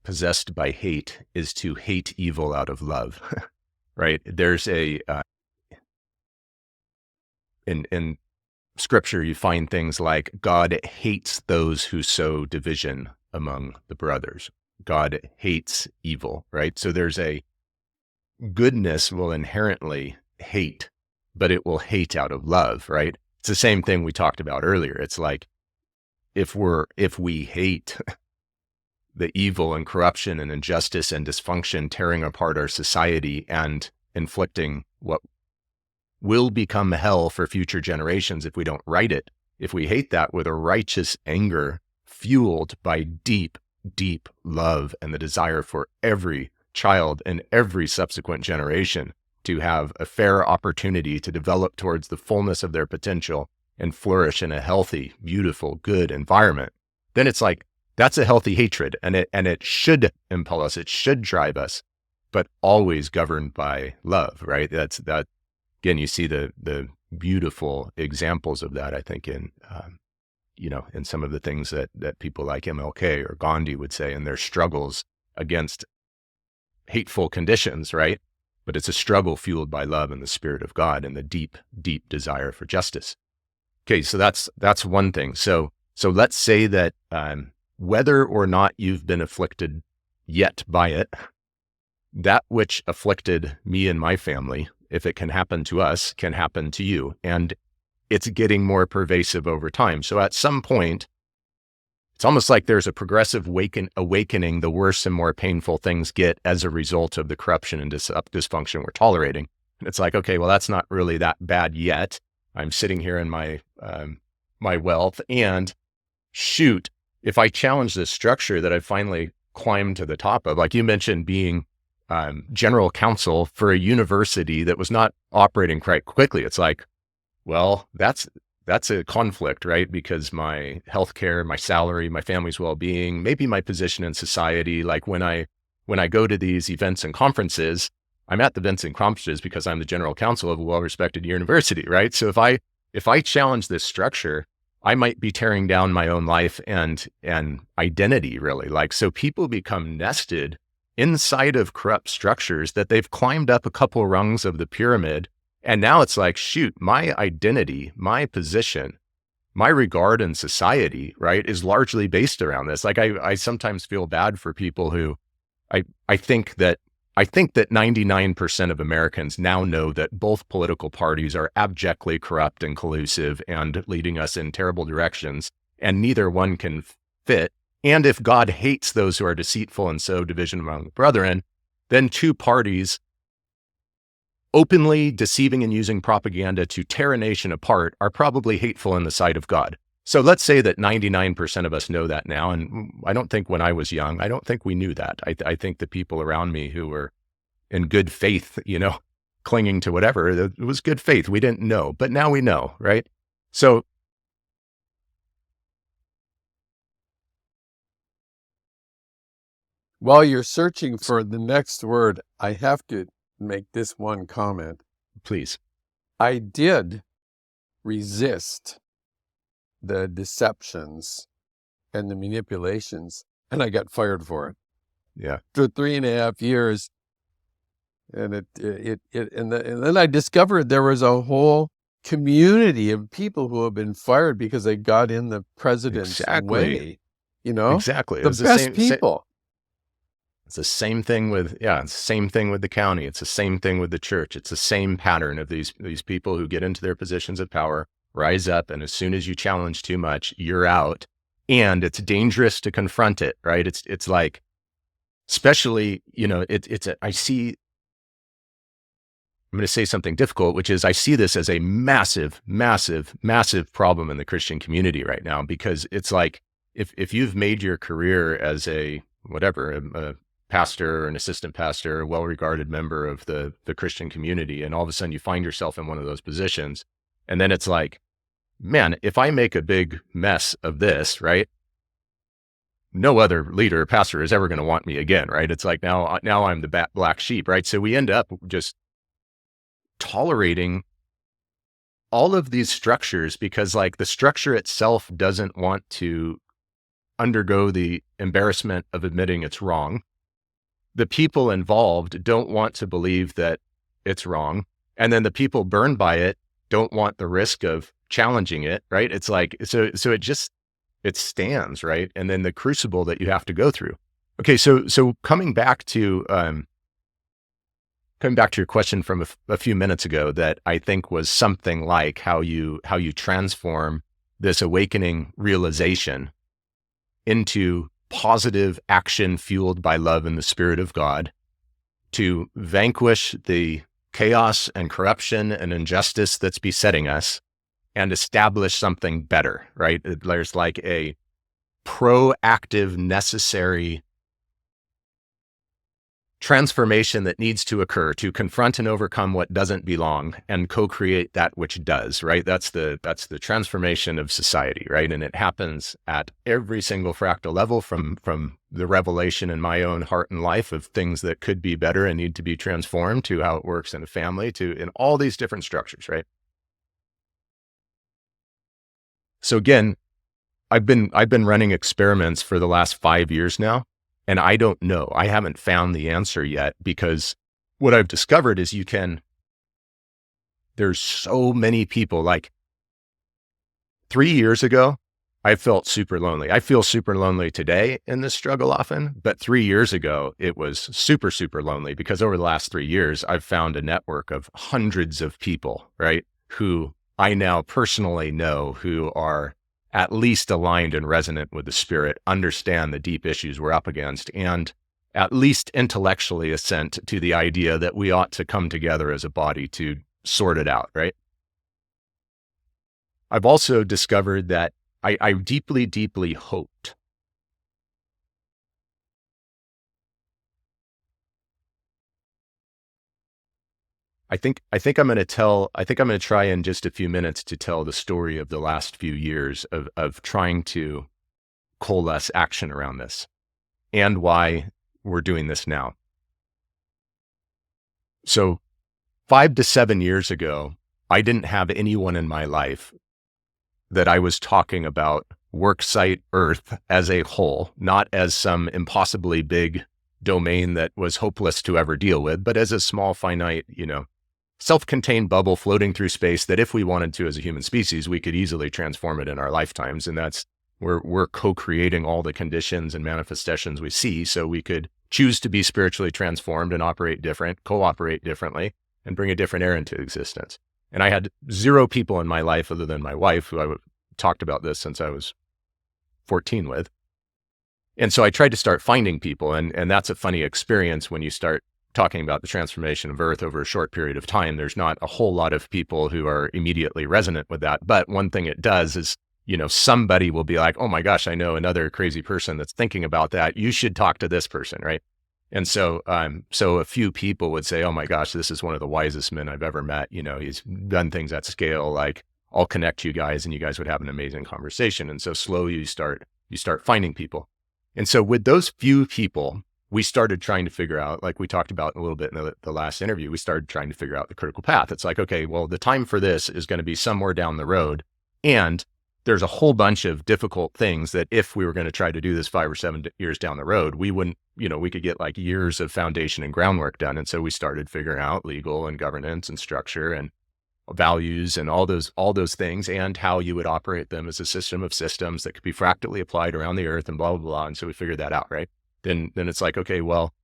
possessed by hate is to hate evil out of love, right? There's in scripture, you find things like God hates those who sow division among the brothers. God hates evil, right? So there's a goodness will inherently hate, but it will hate out of love, right? It's the same thing we talked about earlier. It's like if we hate the evil and corruption and injustice and dysfunction tearing apart our society and inflicting what will become hell for future generations if we don't right it, if we hate that with a righteous anger fueled by deep, deep love and the desire for every child and every subsequent generation to have a fair opportunity to develop towards the fullness of their potential and flourish in a healthy, beautiful, good environment, then it's like, that's a healthy hatred, and it should impel us, it should drive us, but always governed by love, right? That again, you see the beautiful examples of that, I think, in in some of the things that people like MLK or Gandhi would say in their struggles against hateful conditions, right? But it's a struggle fueled by love and the Spirit of God and the deep, deep desire for justice. Okay, so that's one thing. So let's say that whether or not you've been afflicted yet by it, that which afflicted me and my family, if it can happen to us, can happen to you. And it's getting more pervasive over time. So at some point, it's almost like there's a progressive awakening the worse and more painful things get as a result of the corruption and dysfunction we're tolerating. And it's like, okay, well, that's not really that bad yet. I'm sitting here in my wealth, and shoot, if I challenge this structure that I finally climbed to the top of, like you mentioned, being general counsel for a university that was not operating quite quickly, it's like, well, that's a conflict, right? Because my healthcare, my salary, my family's well-being, maybe my position in society, like when I go to these events and conferences, I'm at the events and conferences because I'm the general counsel of a well-respected university, right? So if I challenge this structure, I might be tearing down my own life and identity, really. Like, so people become nested inside of corrupt structures that they've climbed up a couple rungs of the pyramid. And now it's like, shoot, my identity, my position, my regard in society, right, is largely based around this. Like, I sometimes feel bad for people who I think that 99% of Americans now know that both political parties are abjectly corrupt and collusive and leading us in terrible directions, and neither one can fit. And if God hates those who are deceitful and sow division among the brethren, then two parties openly deceiving and using propaganda to tear a nation apart are probably hateful in the sight of God. So let's say that 99% of us know that now. And I don't think when I was young, I don't think we knew that. I think the people around me who were in good faith, clinging to whatever, it was good faith. We didn't know, but now we know, right? So while you're searching for the next word, I have to make this one comment. please. I did resist the deceptions and the manipulations, and I got fired for it. Yeah. For 3.5 years. And and then I discovered there was a whole community of people who have been fired because they got in the president's way. Exactly. The best people. It's the same thing with, it's the same thing with the county. It's the same thing with the church. It's the same pattern of these people who get into their positions of power, rise up, and as soon as you challenge too much, you're out. And it's dangerous to confront it, right? It's like, especially, I'm going to say something difficult, which is I see this as a massive, massive, massive problem in the Christian community right now, because it's like, if you've made your career as a pastor or an assistant pastor, a well-regarded member of the Christian community, and all of a sudden you find yourself in one of those positions, and then it's like, man, if I make a big mess of this, right, no other leader or pastor is ever going to want me again, right? It's like now I'm the black sheep, right? So we end up just tolerating all of these structures because, like, the structure itself doesn't want to undergo the embarrassment of admitting it's wrong. The people involved don't want to believe that it's wrong. And then the people burned by it don't want the risk of challenging it, right? It's like, so it stands, right? And then the crucible that you have to go through. Okay, so coming back to your question from a few minutes ago, that I think was something like how you transform this awakening realization into positive action fueled by love and the Spirit of God to vanquish the chaos and corruption and injustice that's besetting us and establish something better, right? There's like a proactive, necessary transformation that needs to occur to confront and overcome what doesn't belong and co-create that which does, right? That's the transformation of society, right? And it happens at every single fractal level, from the revelation in my own heart and life of things that could be better and need to be transformed, to how it works in a family, to in all these different structures, right? So again, I've been running experiments for the last 5 years now. And I don't know. I haven't found the answer yet, because what I've discovered is there's so many people. Like 3 years ago, I felt super lonely. I feel super lonely today in this struggle often, but 3 years ago, it was super, super lonely, because over the last 3 years, I've found a network of hundreds of people, right, who I now personally know, who are at least aligned and resonant with the Spirit, understand the deep issues we're up against, and at least intellectually assent to the idea that we ought to come together as a body to sort it out, right? I've also discovered that I deeply, deeply hoped I think I'm going to try in just a few minutes to tell the story of the last few years of trying to coalesce action around this, and why we're doing this now. So 5 to 7 years ago, I didn't have anyone in my life that I was talking about worksite Earth as a whole, not as some impossibly big domain that was hopeless to ever deal with, but as a small, finite, self-contained bubble floating through space that, if we wanted to as a human species, we could easily transform it in our lifetimes. And that's where we're co-creating all the conditions and manifestations we see, so we could choose to be spiritually transformed and operate different, cooperate differently, and bring a different era into existence. And I had 0 people in my life other than my wife, who I talked about this since I was 14 with. And so I tried to start finding people. And that's a funny experience when you start talking about the transformation of Earth over a short period of time. There's not a whole lot of people who are immediately resonant with that. But one thing it does is, somebody will be like, oh my gosh, I know another crazy person that's thinking about that. You should talk to this person, right? And so a few people would say, oh my gosh, this is one of the wisest men I've ever met. He's done things at scale. Like, I'll connect you guys and you guys would have an amazing conversation. And so slowly you start finding people. And so with those few people, we started trying to figure out, like we talked about a little bit in the last interview, we started trying to figure out the critical path. It's like, okay, well, the time for this is going to be somewhere down the road. And there's a whole bunch of difficult things that, if we were going to try to do this 5 or 7 years down the road, we wouldn't, we could get like years of foundation and groundwork done. And so we started figuring out legal and governance and structure and values and all those things, and how you would operate them as a system of systems that could be fractally applied around the Earth, and blah, blah, blah. And so we figured that out, right? Then it's like, okay, well,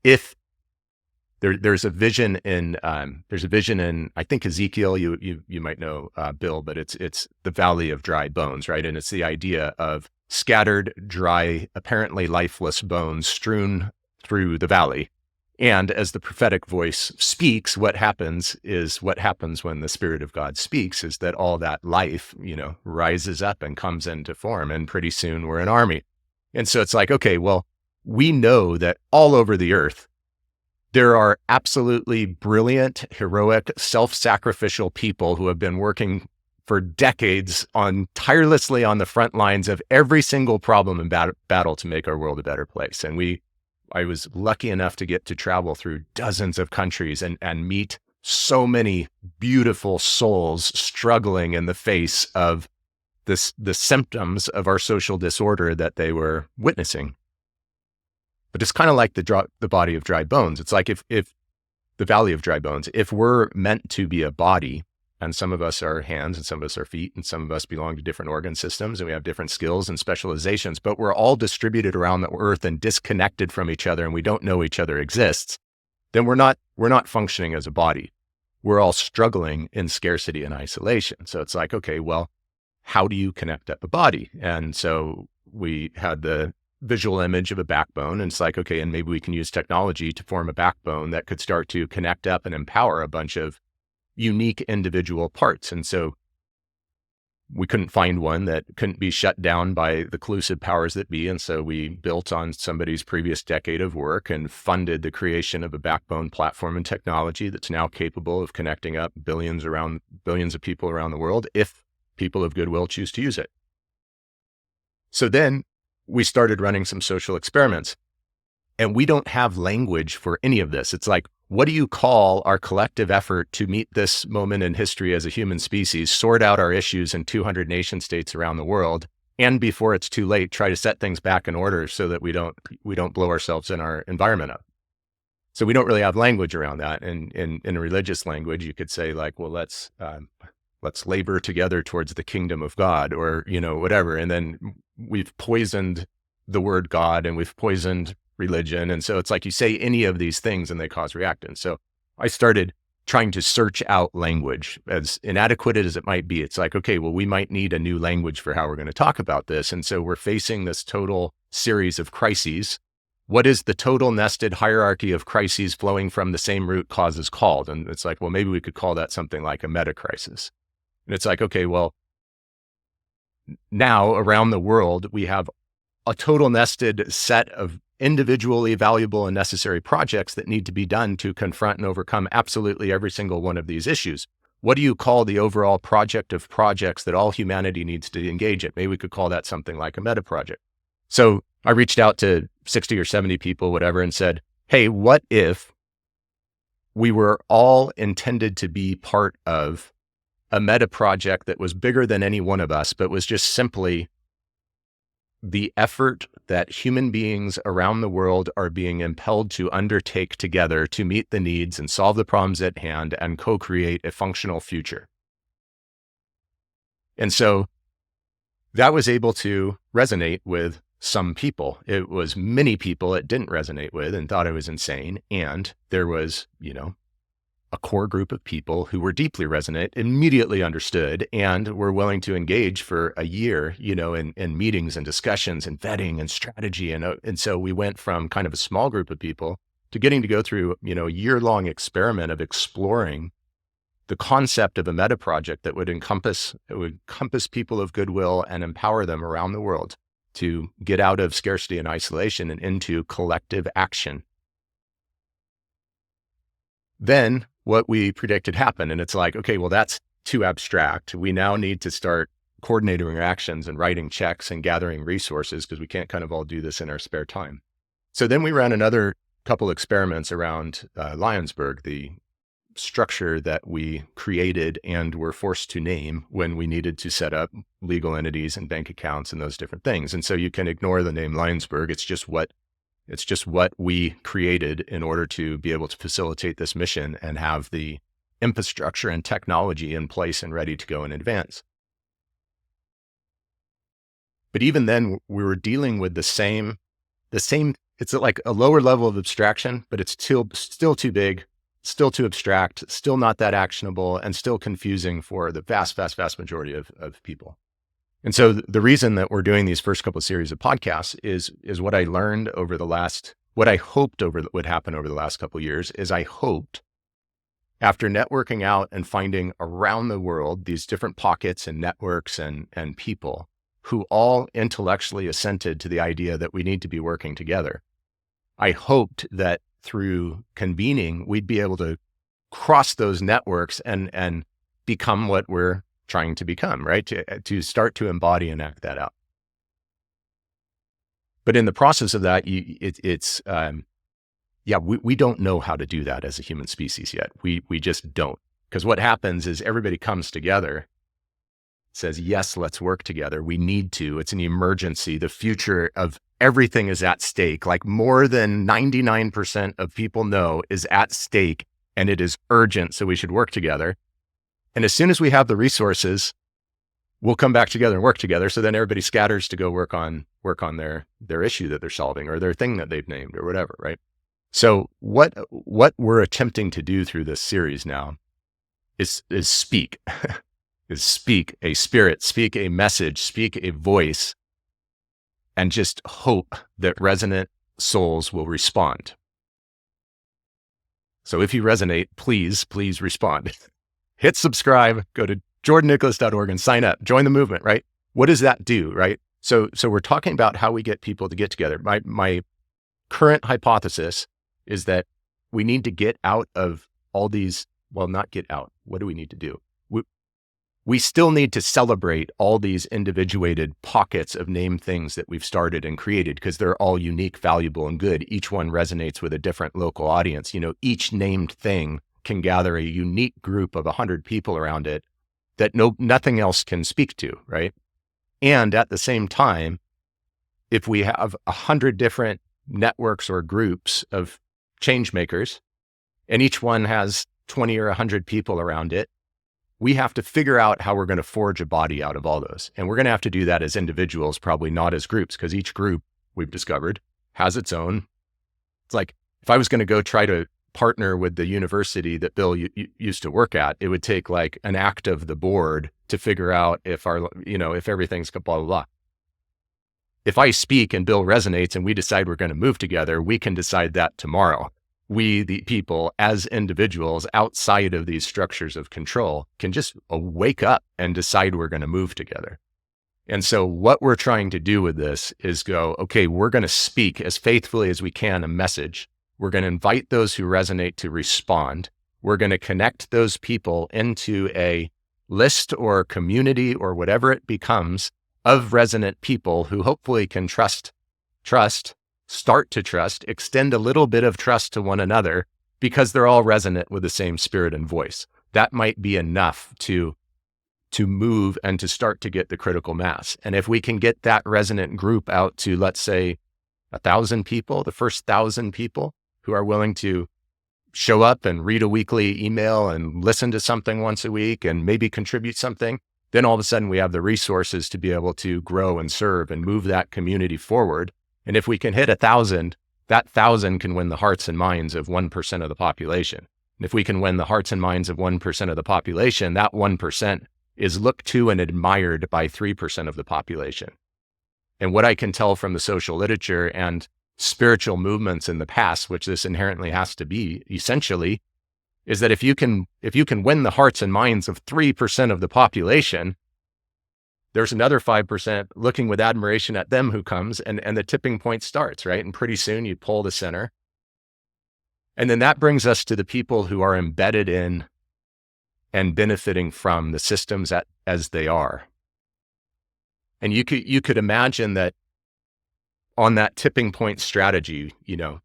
if there's a vision in, I think Ezekiel, you might know, Bill, but it's the valley of dry bones, right? And it's the idea of scattered, dry, apparently lifeless bones strewn through the valley. And as the prophetic voice speaks, what happens when the Spirit of God speaks, is that all that life, rises up and comes into form. And pretty soon we're an army. And so it's like, okay, well, we know that all over the Earth, there are absolutely brilliant, heroic, self-sacrificial people who have been working for decades tirelessly on the front lines of every single problem and battle to make our world a better place. And I was lucky enough to get to travel through dozens of countries and meet so many beautiful souls struggling in the face of the symptoms of our social disorder that they were witnessing. But it's kind of like the body of dry bones. It's like if the valley of dry bones, if we're meant to be a body, and some of us are hands and some of us are feet, and some of us belong to different organ systems, and we have different skills and specializations, but we're all distributed around the earth and disconnected from each other, and we don't know each other exists, then we're not functioning as a body. We're all struggling in scarcity and isolation. So it's like, okay, well, how do you connect up a body? And so we had the visual image of a backbone, and it's like, okay, and maybe we can use technology to form a backbone that could start to connect up and empower a bunch of unique individual parts. And so we couldn't find one that couldn't be shut down by the collusive powers that be. And so we built on somebody's previous decade of work and funded the creation of a backbone platform and technology that's now capable of connecting up billions of people around the world if people of goodwill choose to use it. So then we started running some social experiments, and we don't have language for any of this. It's like, what do you call our collective effort to meet this moment in history as a human species, sort out our issues in 200 nation states around the world, and before it's too late, try to set things back in order so that we don't blow ourselves and our environment up? So we don't really have language around that. And in a religious language, you could say like, well, let's labor together towards the kingdom of God, or, whatever. And then we've poisoned the word God, and we've poisoned religion. And so it's like you say any of these things and they cause reactance. So I started trying to search out language, as inadequate as it might be. It's like, okay, well, we might need a new language for how we're going to talk about this. And so we're facing this total series of crises. What is the total nested hierarchy of crises flowing from the same root causes called? And it's like, well, maybe we could call that something like a meta crisis. And it's like, okay, well, now around the world, we have a total nested set of individually valuable and necessary projects that need to be done to confront and overcome absolutely every single one of these issues. What do you call the overall project of projects that all humanity needs to engage in? Maybe we could call that something like a meta project. So I reached out to 60 or 70 people, whatever, and said, hey, what if we were all intended to be part of a meta project that was bigger than any one of us, but was just simply the effort that human beings around the world are being impelled to undertake together to meet the needs and solve the problems at hand and co-create a functional future? And so that was able to resonate with some people. It was many people it didn't resonate with and thought I was insane. And there was, a core group of people who were deeply resonant, immediately understood, and were willing to engage for a year, in meetings and discussions and vetting and strategy. And so we went from kind of a small group of people to getting to go through, a year-long experiment of exploring the concept of a meta project that would encompass people of goodwill and empower them around the world to get out of scarcity and isolation and into collective action. Then what we predicted happened. And it's like, okay, well, that's too abstract. We now need to start coordinating our actions and writing checks and gathering resources, because we can't kind of all do this in our spare time. So then we ran another couple experiments around Lionsberg, the structure that we created and were forced to name when we needed to set up legal entities and bank accounts and those different things. And so you can ignore the name Lionsberg. It's just what we created in order to be able to facilitate this mission and have the infrastructure and technology in place and ready to go in advance. But even then, we were dealing with the same, it's like a lower level of abstraction, but it's still too big, still too abstract, still not that actionable, and still confusing for the vast, vast, vast majority of people. And so the reason that we're doing these first couple of series of podcasts is what I learned what I hoped would happen over the last couple of years is I hoped, after networking out and finding around the world these different pockets and networks and people who all intellectually assented to the idea that we need to be working together, I hoped that through convening, we'd be able to cross those networks and become what we're trying to become, right? To start to embody and act that out. But in the process of that, we don't know how to do that as a human species yet. We just don't. Because what happens is everybody comes together says, yes, let's work together. We need to. It's an emergency. The future of everything is at stake. Like more than 99% of people know is at stake, and it is urgent. So we should work together. And as soon as we have the resources, we'll come back together and work together. So then everybody scatters to go work on their issue that they're solving or their thing that they've named or whatever, right? So what we're attempting to do through this series now is speak, is speak a spirit, speak a message, speak a voice, and just hope that resonant souls will respond. So if you resonate, please respond. Hit subscribe, go to jordannicholas.org and sign up, join the movement, right? What does that do, right? So we're talking about how we get people to get together. My current hypothesis is that we need to get out of all these, well, not get out. What do we need to do? We still need to celebrate all these individuated pockets of named things that we've started and created because they're all unique, valuable, and good. Each one resonates with a different local audience. Each named thing can gather a unique group of 100 people around it that nothing else can speak to, right? And at the same time, if we have 100 different networks or groups of change makers, and each one has 20 or 100 people around it, we have to figure out how we're going to forge a body out of all those. And we're going to have to do that as individuals, probably not as groups, because each group, we've discovered, has its own. It's like, if I was going to go try to partner with the university that Bill used to work at, it would take like an act of the board to figure out if if everything's blah, blah, blah. If I speak and Bill resonates and we decide we're going to move together, we can decide that tomorrow. We, the people, as individuals outside of these structures of control, can just wake up and decide we're going to move together. And so what we're trying to do with this is go, okay, we're going to speak as faithfully as we can a message. We're going to invite those who resonate to respond. We're going to connect those people into a list or community or whatever it becomes of resonant people who hopefully can trust, start to trust, extend a little bit of trust to one another because they're all resonant with the same spirit and voice. That might be enough to move and to start to get the critical mass. And if we can get that resonant group out to, let's say, 1,000 people, the first 1,000 people who are willing to show up and read a weekly email and listen to something once a week and maybe contribute something, then all of a sudden we have the resources to be able to grow and serve and move that community forward. And if we can hit 1,000, that 1,000 can win the hearts and minds of 1% of the population. And if we can win the hearts and minds of 1% of the population, that 1% is looked to and admired by 3% of the population. And what I can tell from the social literature and spiritual movements in the past, which this inherently has to be essentially, is that if you can win the hearts and minds of 3% of the population, there's another 5% looking with admiration at them who comes, and the tipping point starts, right? And pretty soon you pull the center. And then that brings us to the people who are embedded in and benefiting from the systems as they are. And you could imagine that on that tipping point strategy,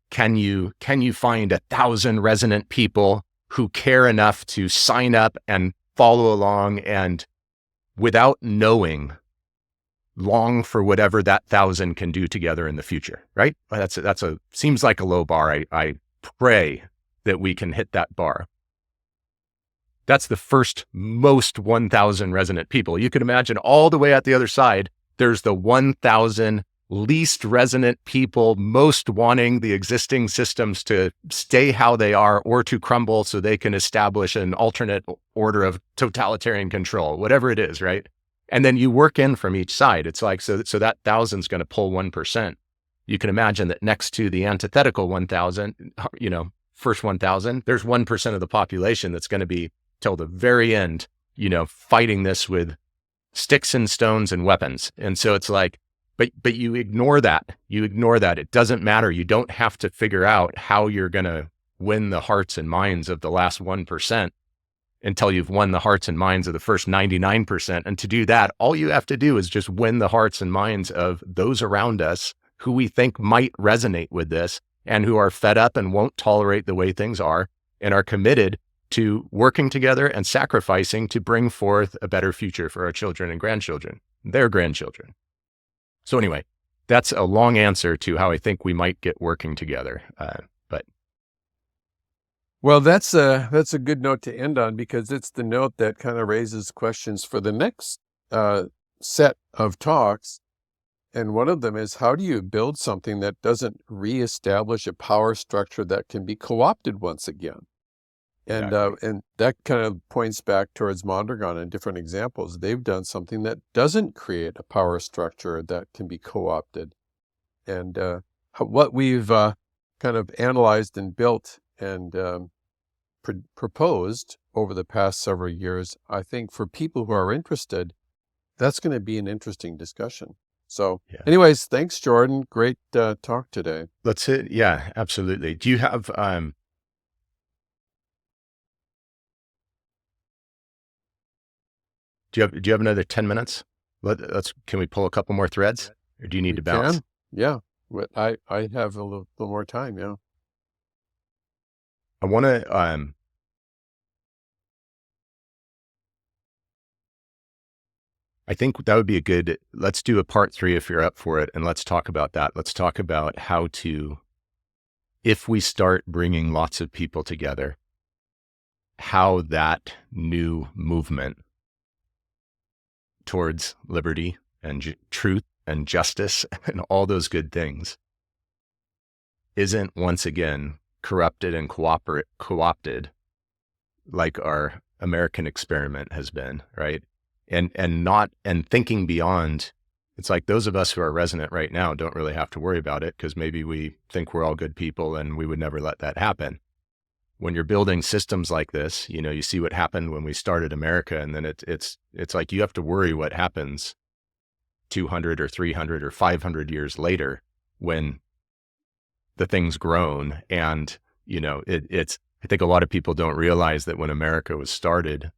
can you find 1,000 resonant people who care enough to sign up and follow along and without knowing, long for whatever that 1,000 can do together in the future, right? That's seems like a low bar. I pray that we can hit that bar. That's the first most 1,000 resonant people. You can imagine all the way at the other side, there's the 1,000 least resonant people most wanting the existing systems to stay how they are or to crumble so they can establish an alternate order of totalitarian control, whatever it is, right? And then you work in from each side. It's like, so that 1,000 is going to pull 1%. You can imagine that next to the antithetical 1,000, first 1,000, there's 1% of the population that's going to be till the very end, fighting this with sticks and stones and weapons. And so it's like, but you ignore that. It doesn't matter. You don't have to figure out how you're going to win the hearts and minds of the last 1% until you've won the hearts and minds of the first 99%. And to do that, all you have to do is just win the hearts and minds of those around us who we think might resonate with this and who are fed up and won't tolerate the way things are and are committed to working together and sacrificing to bring forth a better future for our children and grandchildren, their grandchildren. So anyway, that's a long answer to how I think we might get working together. But Well, that's a good note to end on, because it's the note that kind of raises questions for the next set of talks. And one of them is, how do you build something that doesn't reestablish a power structure that can be co-opted once again? And exactly. and that kind of points back towards Mondragon and different examples. They've done something that doesn't create a power structure that can be co-opted. And what we've kind of analyzed and built and proposed over the past several years, I think for people who are interested, that's going to be an interesting discussion. So Yeah. anyways, thanks, Jordan. Great talk today. Let's hit. Yeah, absolutely. Do you have, do you have another 10 minutes? Can we pull a couple more threads, or do you need We to bounce? can? Yeah. I have a little more time, yeah. I want to, I think that would be let's do a part 3 if you're up for it. And let's talk about that. Let's talk about how to, if we start bringing lots of people together, how that new movement towards liberty and truth and justice and all those good things isn't once again corrupted and co-opted like our American experiment has been, right? And thinking beyond. It's like those of us who are resonant right now don't really have to worry about it, because maybe we think we're all good people and we would never let that happen. When you're building systems like this, you see what happened when we started America, and then it's like you have to worry what happens 200 or 300 or 500 years later when the thing's grown. And, I think a lot of people don't realize that when America was started,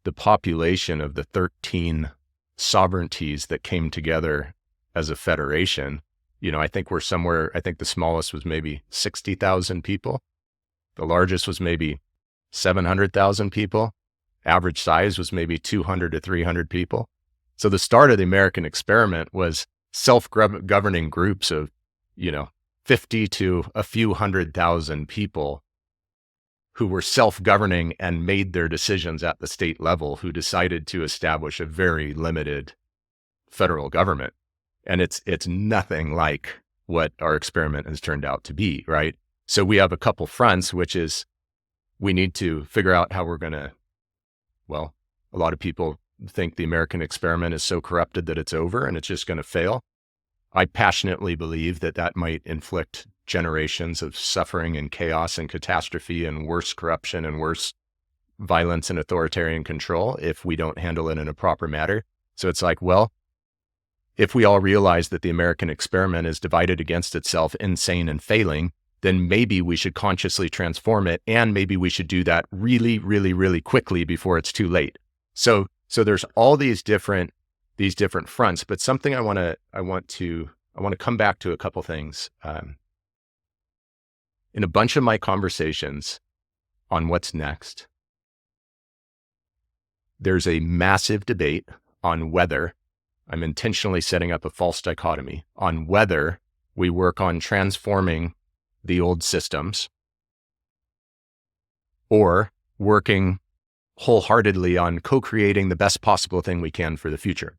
the population of the 13 sovereignties that came together as a federation, I think the smallest was maybe 60,000 people. The largest was maybe 700,000 people. Average size was maybe 200 to 300 people. So the start of the American experiment was self-governing groups of, 50 to a few 100,000 people who were self-governing and made their decisions at the state level, who decided to establish a very limited federal government. And it's nothing like what our experiment has turned out to be, right? So we have a couple fronts, which is we need to figure out how we're going to, well, a lot of people think the American experiment is so corrupted that it's over and it's just going to fail. I passionately believe that might inflict generations of suffering and chaos and catastrophe and worse corruption and worse violence and authoritarian control if we don't handle it in a proper manner. So it's like, well, if we all realize that the American experiment is divided against itself, insane and failing, then maybe we should consciously transform it. And maybe we should do that really, really, really quickly before it's too late. So there's all these different fronts, but something I want to come back to a couple things. In a bunch of my conversations on what's next, there's a massive debate on whether, I'm intentionally setting up a false dichotomy, on whether we work on transforming the old systems or working wholeheartedly on co-creating the best possible thing we can for the future.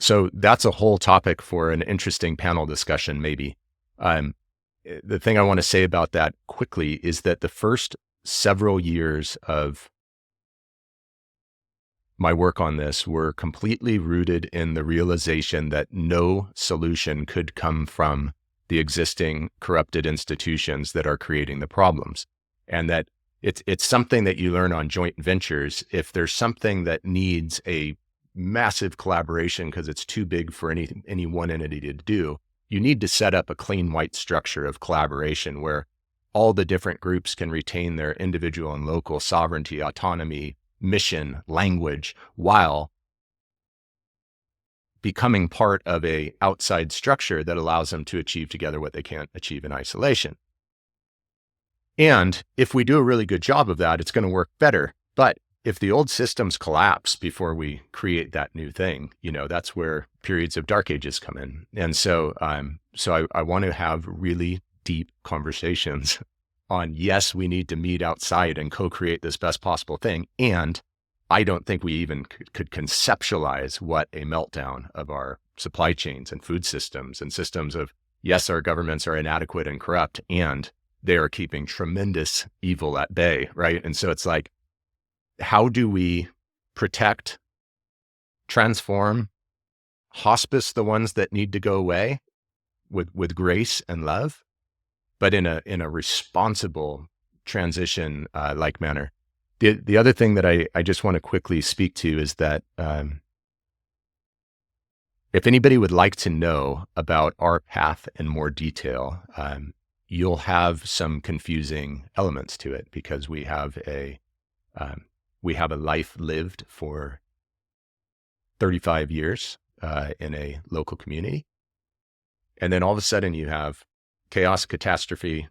So that's a whole topic for an interesting panel discussion, maybe. The thing I want to say about that quickly is that the first several years of my work on this were completely rooted in the realization that no solution could come from the existing corrupted institutions that are creating the problems. And that it's something that you learn on joint ventures. If there's something that needs a massive collaboration because it's too big for any one entity to do, you need to set up a clean white structure of collaboration where all the different groups can retain their individual and local sovereignty, autonomy, mission, language, while becoming part of a outside structure that allows them to achieve together what they can't achieve in isolation. And if we do a really good job of that, it's going to work better. But if the old systems collapse before we create that new thing, that's where periods of dark ages come in. And so, I want to have really deep conversations on, yes, we need to meet outside and co-create this best possible thing. And I don't think we even could conceptualize what a meltdown of our supply chains and food systems and systems of, yes, our governments are inadequate and corrupt, and they are keeping tremendous evil at bay, right? And so it's like, how do we protect, transform, hospice the ones that need to go away with grace and love, but in a responsible transition like manner? The other thing that I just want to quickly speak to is that if anybody would like to know about our path in more detail, you'll have some confusing elements to it, because we have a life lived for 35 years in a local community. And then all of a sudden you have chaos, catastrophe,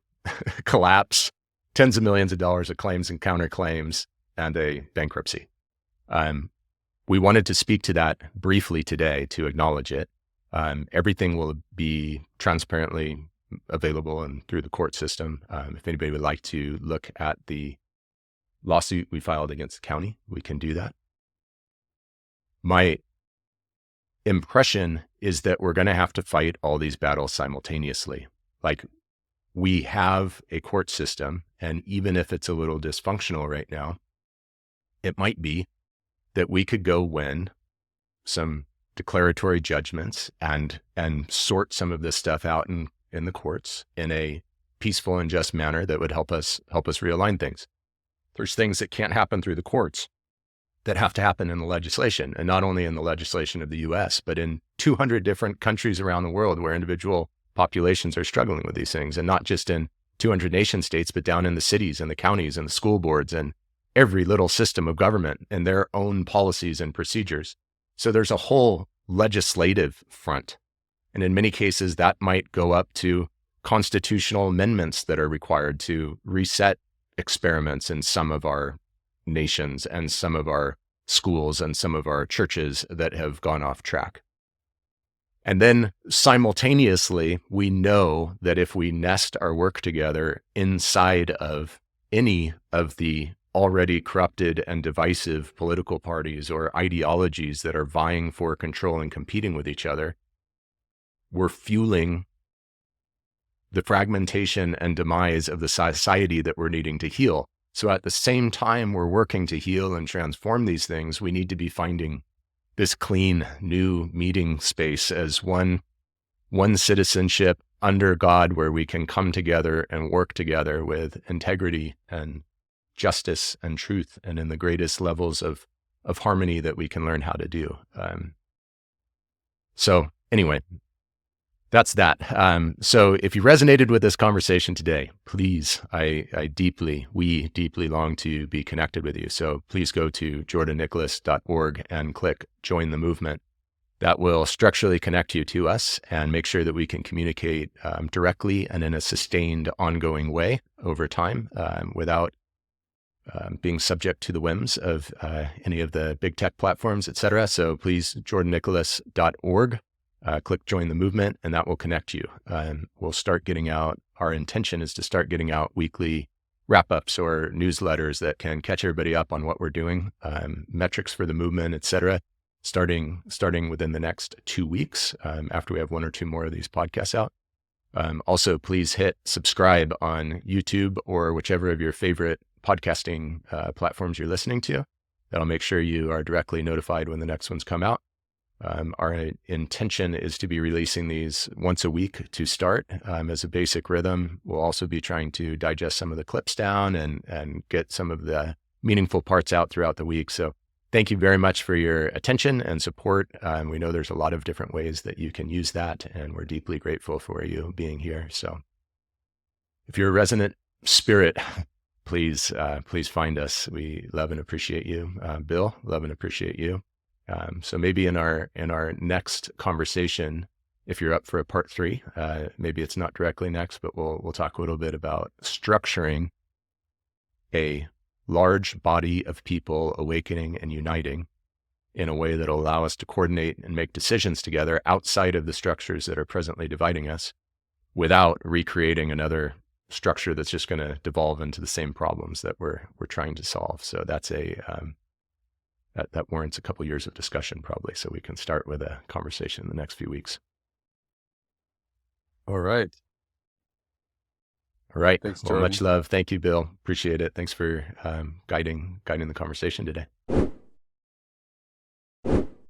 collapse, tens of millions of dollars of claims and counterclaims, and a bankruptcy. We wanted to speak to that briefly today to acknowledge it. Everything will be transparently available and through the court system. If anybody would like to look at the lawsuit we filed against the county, we can do that. My impression is that we're going to have to fight all these battles simultaneously. Like, we have a court system, and even if it's a little dysfunctional right now, it might be that we could go win some declaratory judgments and sort some of this stuff out in the courts in a peaceful and just manner that would help us realign things. There's things that can't happen through the courts that have to happen in the legislation, and not only in the legislation of the US, but in 200 different countries around the world where individual populations are struggling with these things, and not just in 200 nation states, but down in the cities and the counties and the school boards and every little system of government and their own policies and procedures. So there's a whole legislative front. And in many cases, that might go up to constitutional amendments that are required to reset experiments in some of our nations and some of our schools and some of our churches that have gone off track. And then simultaneously, we know that if we nest our work together inside of any of the already corrupted and divisive political parties or ideologies that are vying for control and competing with each other, we're fueling the fragmentation and demise of the society that we're needing to heal. So at the same time we're working to heal and transform these things, we need to be finding this clean, new meeting space as one citizenship under God, where we can come together and work together with integrity and justice and truth, and in the greatest levels of harmony that we can learn how to do. So anyway, that's that. So if you resonated with this conversation today, please, we deeply long to be connected with you. So please go to jordannicholas.org and click Join the Movement. That will structurally connect you to us and make sure that we can communicate directly and in a sustained, ongoing way over time without being subject to the whims of any of the big tech platforms, et cetera. So please, jordannicholas.org. Click Join the Movement, and that will connect you. We'll start getting out, our intention is to start getting out weekly wrap-ups or newsletters that can catch everybody up on what we're doing, metrics for the movement, et cetera, starting within the next 2 weeks after we have one or two more of these podcasts out. Also, please hit subscribe on YouTube or whichever of your favorite podcasting platforms you're listening to. That'll make sure you are directly notified when the next ones come out. Our intention is to be releasing these once a week to start as a basic rhythm. We'll also be trying to digest some of the clips down and get some of the meaningful parts out throughout the week. So thank you very much for your attention and support. We know there's a lot of different ways that you can use that, and we're deeply grateful for you being here. So if you're a resonant spirit, please find us. We love and appreciate you. Bill, love and appreciate you. So maybe in our next conversation, if you're up for a part 3, maybe it's not directly next, but we'll talk a little bit about structuring a large body of people awakening and uniting in a way that'll allow us to coordinate and make decisions together outside of the structures that are presently dividing us, without recreating another structure that's just going to devolve into the same problems that we're trying to solve. So that's that warrants a couple years of discussion probably. So we can start with a conversation in the next few weeks. All right. All right. Thanks, Well, Jordan. much love. Thank you, Bill. Appreciate it. Thanks for guiding the conversation today.